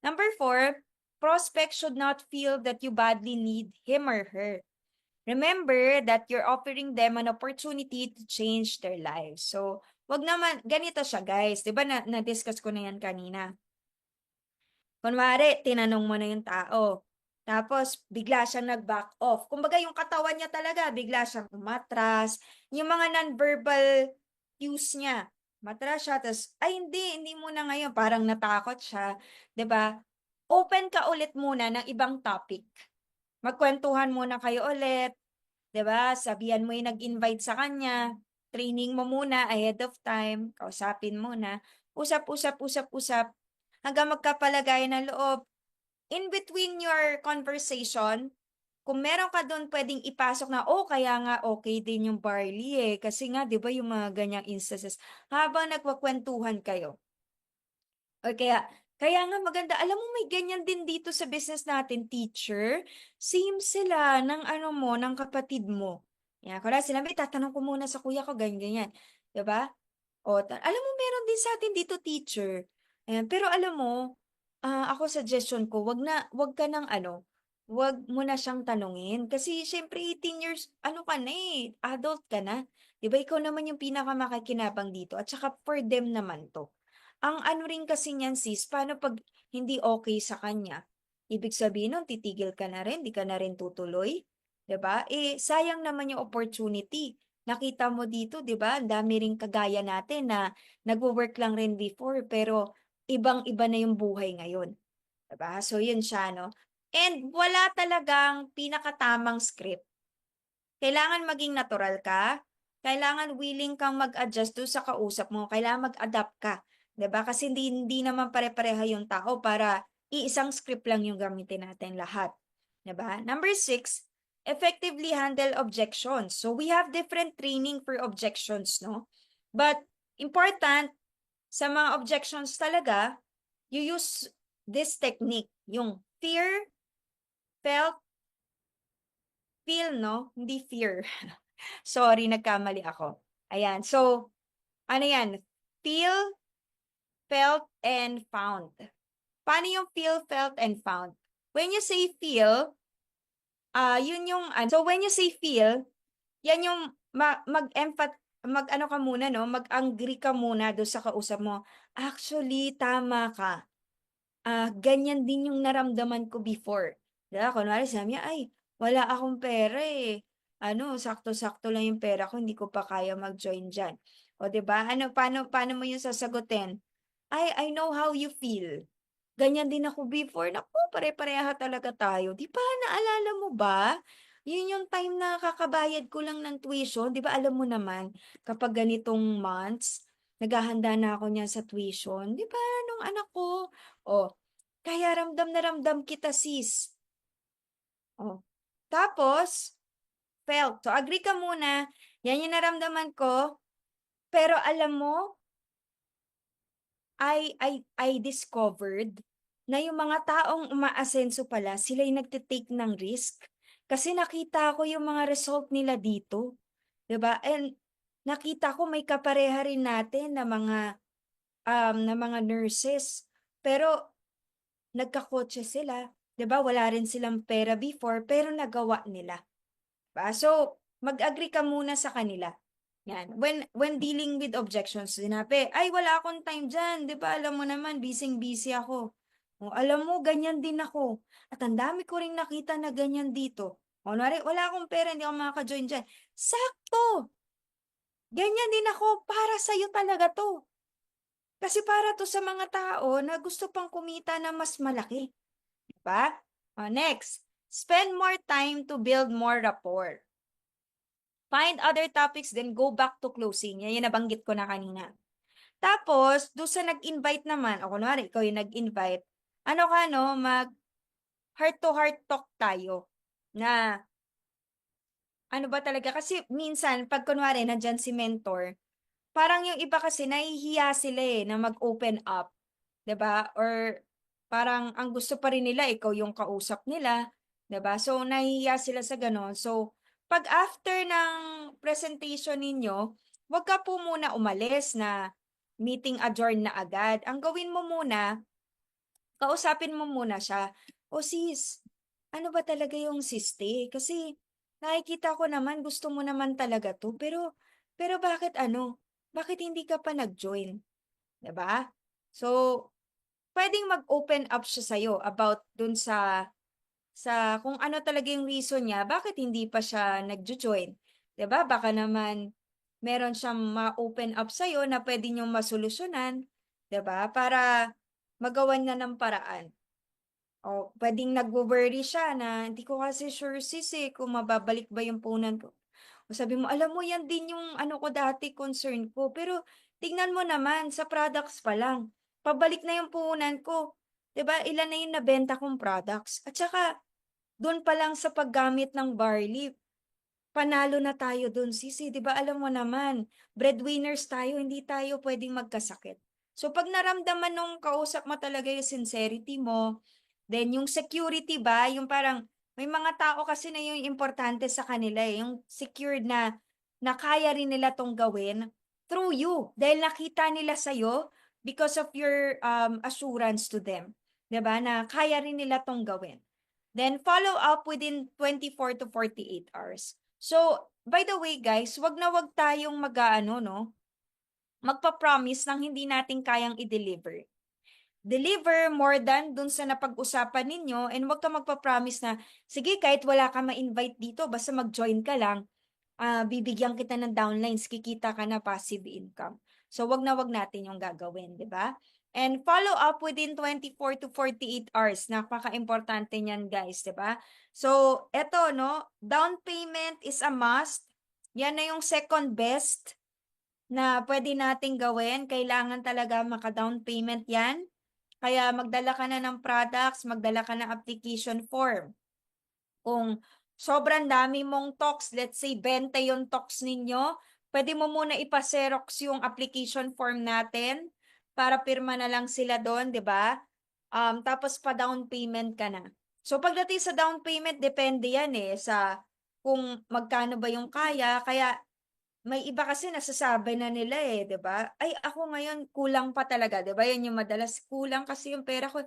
Number four, prospect should not feel that you badly need him or her. Remember that you're offering them an opportunity to change their lives. So, wag naman, ganito siya guys. Di ba na-discuss ko na yan kanina. Kunwari, tinanong mo na yung tao. Tapos, bigla siyang nag-back off. Kumbaga, yung katawan niya talaga, bigla siyang umatras. Yung mga non-verbal cues niya. Matras siya, tapos, ay hindi muna ngayon. Parang natakot siya. 'Di ba? Open ka ulit muna ng ibang topic. Magkwentuhan muna kayo ulit. 'Di ba? Sabihan mo yung nag-invite sa kanya. Training mo muna ahead of time. Kausapin muna. Usap, usap, usap. Hanggang magkapalagayan ng loob. In between your conversation, kung meron ka doon pwedeng ipasok na, oh, kaya nga okay din yung barley eh. Kasi nga, di ba yung mga ganyang instances, habang nagwakwentuhan kayo. O kaya nga maganda, alam mo may ganyan din dito sa business natin, teacher. Same sila ng ano mo, ng kapatid mo. Yan, kaya sila, may tatanong ko muna sa kuya ko, ganyan, ganyan. Di ba? O, alam mo, meron din sa atin dito, teacher. Ayan, pero alam mo, ako suggestion ko, wag ka ng ano, wag mo na siyang tanungin. Kasi siyempre 18 years ano ka na, eh, adult ka na. 'Di ba ikaw naman yung pinakamakikinabang dito at saka for them naman 'to. Ang ano rin kasi niyan sis, paano 'pag hindi okay sa kanya? Ibig sabihin nun titigil ka na rin, 'di ka na rin tutuloy, 'di ba? Eh, sayang naman yung opportunity. Nakita mo dito 'di ba, ang dami ring kagaya natin na nagwo-work lang rin before pero ibang-iba na yung buhay ngayon. 'Di ba? So yun siya 'no. And wala talagang pinakatamang script. Kailangan maging natural ka, kailangan willing kang mag-adjust dun sa kausap mo, kailangan mag-adapt ka, 'di ba? Kasi hindi naman pare-pareha yung tao para iisang script lang yung gamitin natin lahat, 'di ba? Number 6, effectively handle objections. So we have different training for objections, no? But important sa mga objections talaga, you use this technique, yung fear, felt, feel, no? Hindi fear. Sorry, nagkamali ako. Ayan. So, ano yan? Feel, felt, and found. Paano yung feel, felt, and found? When you say feel, yun yung, so when you say feel, yan yung mag-ano ka muna, no? Mag-agree ka muna do sa kausap mo. Actually, tama ka. Ganyan din yung naramdaman ko before. 'Di ba, kunwari sabi niya, "Ay, wala akong pera, eh. Ano, sakto-sakto lang yung pera ko, hindi ko pa kaya mag-join diyan." O 'di ba, ano, paano mo yung sasagutin? "Ay, I know how you feel. Ganyan din ako before." Naku, pare-pareha talaga tayo. 'Di ba, naalala mo ba? Yun yung time na kakabayad ko lang ng tuition. 'Di ba alam mo naman, kapag ganitong months, naghahanda na ako niyan sa tuition. 'Di ba, nung anak ko, oh, kaya ramdam na ramdam kita sis. Oh. Tapos, felt. So, agree ka muna. Yan yung naramdaman ko. Pero alam mo, I discovered na yung mga taong umaasenso pala, sila yung nagte-take ng risk. Kasi nakita ko yung mga result nila dito. 'Di ba? And nakita ko may kapareha rin natin na mga nurses. Pero nagkakotse sila. 'Di ba? Wala rin silang pera before, pero nagawa nila. 'Di ba? So, mag-agree ka muna sa kanila. Yan. When dealing with objections, sinabi, "Ay, wala akong time diyan. 'Di ba alam mo naman, busy-busy ako." O, alam mo, ganyan din ako. At ang dami ko ring nakita na ganyan dito. O, kunwari, wala akong pera, hindi ako makaka-join diyan. Sakto! Ganyan din ako. Para sa'yo talaga to. Kasi para to sa mga tao na gusto pang kumita na mas malaki. Diba? O, next. Spend more time to build more rapport. Find other topics, then go back to closing. Yan yung nabanggit ko na kanina. Tapos, doon sa nag-invite naman, o kunwari, ikaw yung nag-invite, ano ka, no, heart-to-heart talk tayo. Na, ano ba talaga, kasi minsan, pag kunwari, nandyan si mentor, parang yung iba kasi, nahihiya sila eh, na mag-open up. 'Di ba? Or parang ang gusto pa rin nila ikaw yung kausap nila, 'di ba? So nahihiya sila sa gano'n. So 'pag after ng presentation ninyo, 'wag ka po muna umalis na meeting adjourned na agad. Ang gawin mo muna, kausapin mo muna siya. "O sis, ano ba talaga yung siste? Kasi nakikita ko naman gusto mo naman talaga 'to, pero bakit ano, bakit hindi ka pa nag-join?" 'Di ba? So, puwedeng mag-open up siya sa'yo about dun sa kung ano talaga yung reason niya bakit hindi pa siya nagjo-join, 'di ba? Baka naman meron siyang ma-open up sa'yo na puwede niyong masolusyunan, 'di ba? Para magawan niya ng paraan. O puwedeng nagwo-worry siya na, "Hindi ko kasi sure sis, eh, kung mababalik ba yung punan ko." O sabi mo, "Alam mo yan din yung ano ko dati, concern ko, pero tingnan mo naman sa products pa lang, pabalik na yung puhunan ko. 'Di ba ilan na yung nabenta kong products at saka dun pa lang sa paggamit ng barley, panalo na tayo dun sisi, 'di ba alam mo naman, breadwinners tayo, hindi tayo puwedeng magkasakit." So 'pag naramdaman nung kausap mo talaga yung sincerity mo, then yung security ba, yung parang may mga tao kasi na yung importante sa kanila, eh, yung secured na kaya rin nila 'tong gawin through you. Dahil nakita nila sa'yo because of your, assurance to them, 'di ba, na kaya rin nila 'tong gawin. Then follow up within 24 to 48 hours. So, by the way guys, wag na wag tayong no, magpa-promise ng hindi natin kayang i-deliver. Deliver more than dun sa napag-usapan ninyo and wag ka magpa-promise na, sige kahit wala ka ma-invite dito, basta mag-join ka lang, bibigyan kita ng downlines, kikita ka na passive income. So, wag na wag natin yung gagawin, di ba? And follow up within 24 to 48 hours. Napaka-importante niyan, guys, di ba? So, eto, no, down payment is a must. Yan na yung second best na pwede nating gawin. Kailangan talaga maka-down payment yan. Kaya magdala ka na ng products, magdala ka ng application form. Kung sobrang dami mong talks, let's say 20 yung talks ninyo, pwede mo muna ipa-xerox yung application form natin para pirma na lang sila doon, di ba? Tapos pa-down payment ka na. So pagdating sa down payment, depende yan sa kung magkano ba yung kaya. Kaya may iba kasi nasasabi na nila 'di ba? Ay, ako ngayon kulang pa talaga, 'di ba? Yan yung madalas, kulang kasi yung pera ko.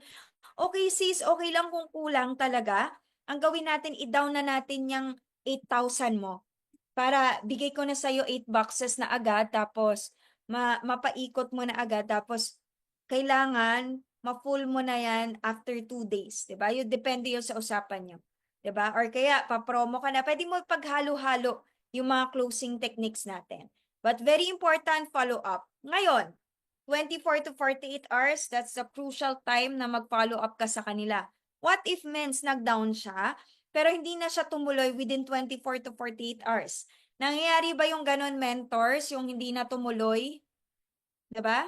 Okay sis, okay lang kung kulang talaga. Ang gawin natin, i-down na natin yung 8,000 mo. Para bigay ko na sa'yo 8 boxes na agad, tapos mapaikot mo na agad, tapos kailangan ma-full mo na yan after 2 days. Diba? Yun, depende yun sa usapan nyo. Diba? Or kaya, pa-promo ka na. Pwede mo paghalo-halo yung mga closing techniques natin. But very important, follow-up. Ngayon, 24 to 48 hours, that's the crucial time na mag-follow up ka sa kanila. What if mens nag-down siya, pero hindi na siya tumuloy within 24 to 48 hours? Nangyayari ba yung ganon, mentors, yung hindi na tumuloy? 'Di ba?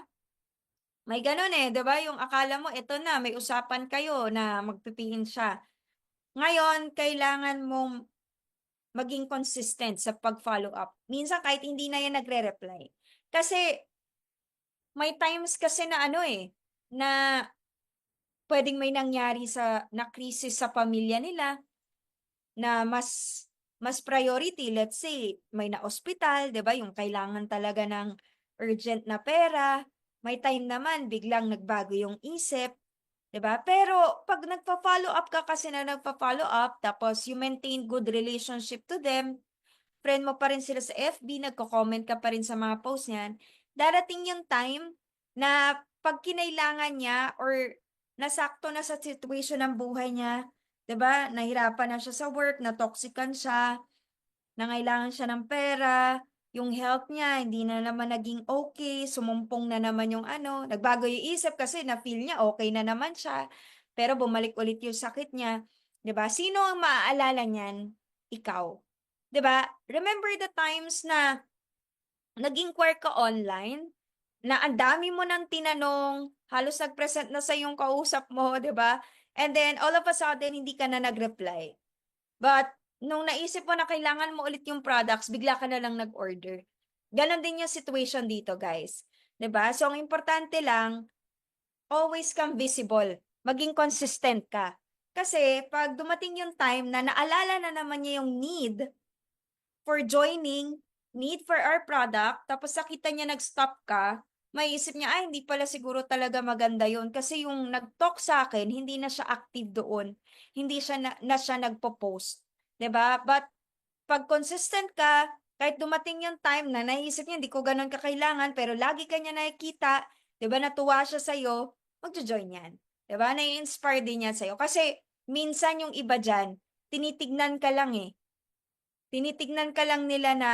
May ganon 'di ba? Yung akala mo, ito na, may usapan kayo na magpipingin siya. Ngayon, kailangan mong maging consistent sa pag-follow up. Minsan kahit hindi na yan nagre-reply. Kasi may times kasi na na pwedeng may nangyari na krisis sa pamilya nila na mas priority. Let's say, may na-ospital, 'di ba? Yung kailangan talaga ng urgent na pera. May time naman, biglang nagbago yung isip, 'di ba? Pero pag nagpa-follow up ka kasi na nagpa-follow up, tapos you maintain good relationship to them, friend mo pa rin sila sa FB, nagko-comment ka pa rin sa mga post niyan, darating yung time na pag kinailangan niya or nasakto na sa situation ng buhay niya, 'di ba? Nahirapan na siya sa work, na-toxican siya, nangailangan siya ng pera, yung health niya hindi na naman naging okay, sumumpong na naman yung nagbago yung isip kasi na-feel niya okay na naman siya, pero bumalik ulit yung sakit niya, 'di ba? Sino ang maaalala niyan? Ikaw. 'Di ba? Remember the times na nag-inquire ka online, na ang dami mo nang tinanong, halos nag-present na sa yung kausap mo, 'di ba? And then all of a sudden hindi ka na nag-reply. But nung naisip mo na kailangan mo ulit yung products, bigla ka na lang nag-order. Ganon din yung situation dito, guys. 'Di ba? So ang importante lang, always kang visible. Maging consistent ka. Kasi pag dumating yung time na naalala na naman niya yung need for joining, need for our product, tapos nakita niya nag-stop ka, maiisip niya, ay, hindi pala siguro talaga maganda yon kasi yung nag-talk sa akin, hindi na siya active doon. Hindi siya na siya nagpo-post. 'Di ba? But pag consistent ka, kahit dumating yung time na naisip niya, hindi ko ganun kakailangan, pero lagi kanya nakikita, 'di ba, natuwa siya sa'yo, magjo-join yan. 'Di ba? Nai-inspire din yan sa'yo. Kasi minsan yung iba dyan, tinitignan ka lang Tinitignan ka lang nila na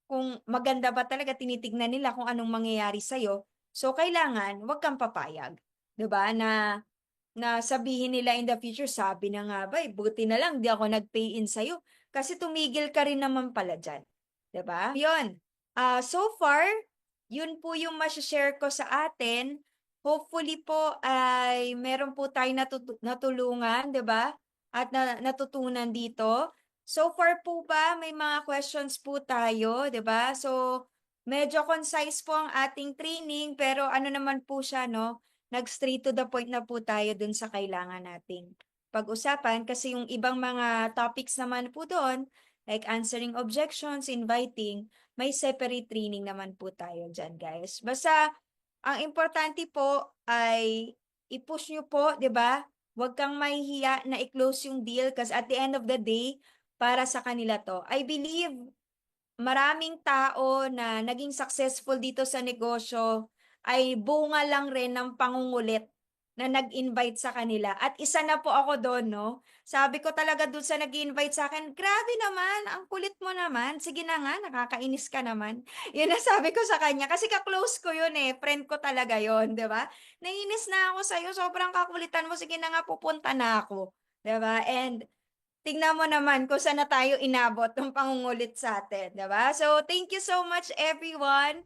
kung maganda ba talaga, tinitignan nila kung anong mangyayari sa'yo. So, kailangan, wag kang papayag. 'Di ba? Na sabihin nila in the future, sabi na nga ba, buti na lang di ako nag-pay in sa'yo. Kasi tumigil ka rin naman pala dyan. 'Di ba? Yun. So far, yun po yung share ko sa atin. Hopefully po ay meron po tayo natulungan, 'di ba? At natutunan dito. So far po ba may mga questions po tayo, 'di ba? So medyo concise po ang ating training, pero ano naman po siya, no? Nag-straight to the point na po tayo dun sa kailangan nating pag-usapan kasi yung ibang mga topics naman po doon, like answering objections, inviting, may separate training naman po tayo dyan, guys. Basta, ang importante po ay i-push nyo po, di ba? Huwag kang mahihiya na i-close yung deal kasi at the end of the day, para sa kanila 'to. I believe maraming tao na naging successful dito sa negosyo ay bunga lang rin ng pangungulit na nag-invite sa kanila at isa na po ako dun 'no. Sabi ko talaga dun sa nag-i-invite sa'kin, "Grabe naman, ang kulit mo naman, sige na nga nakakainis ka naman." Yun ang sabi ko sa kanya kasi ka-close ko yun, eh, friend ko talaga yun, 'di ba? "Naiinis na ako sa'yo, sobrang kakulitan mo, sige na nga pupunta na ako." 'Di ba? And tignan mo naman kung saan na tayo inabot nung pangungulit sa'tin, 'di ba? So, thank you so much everyone.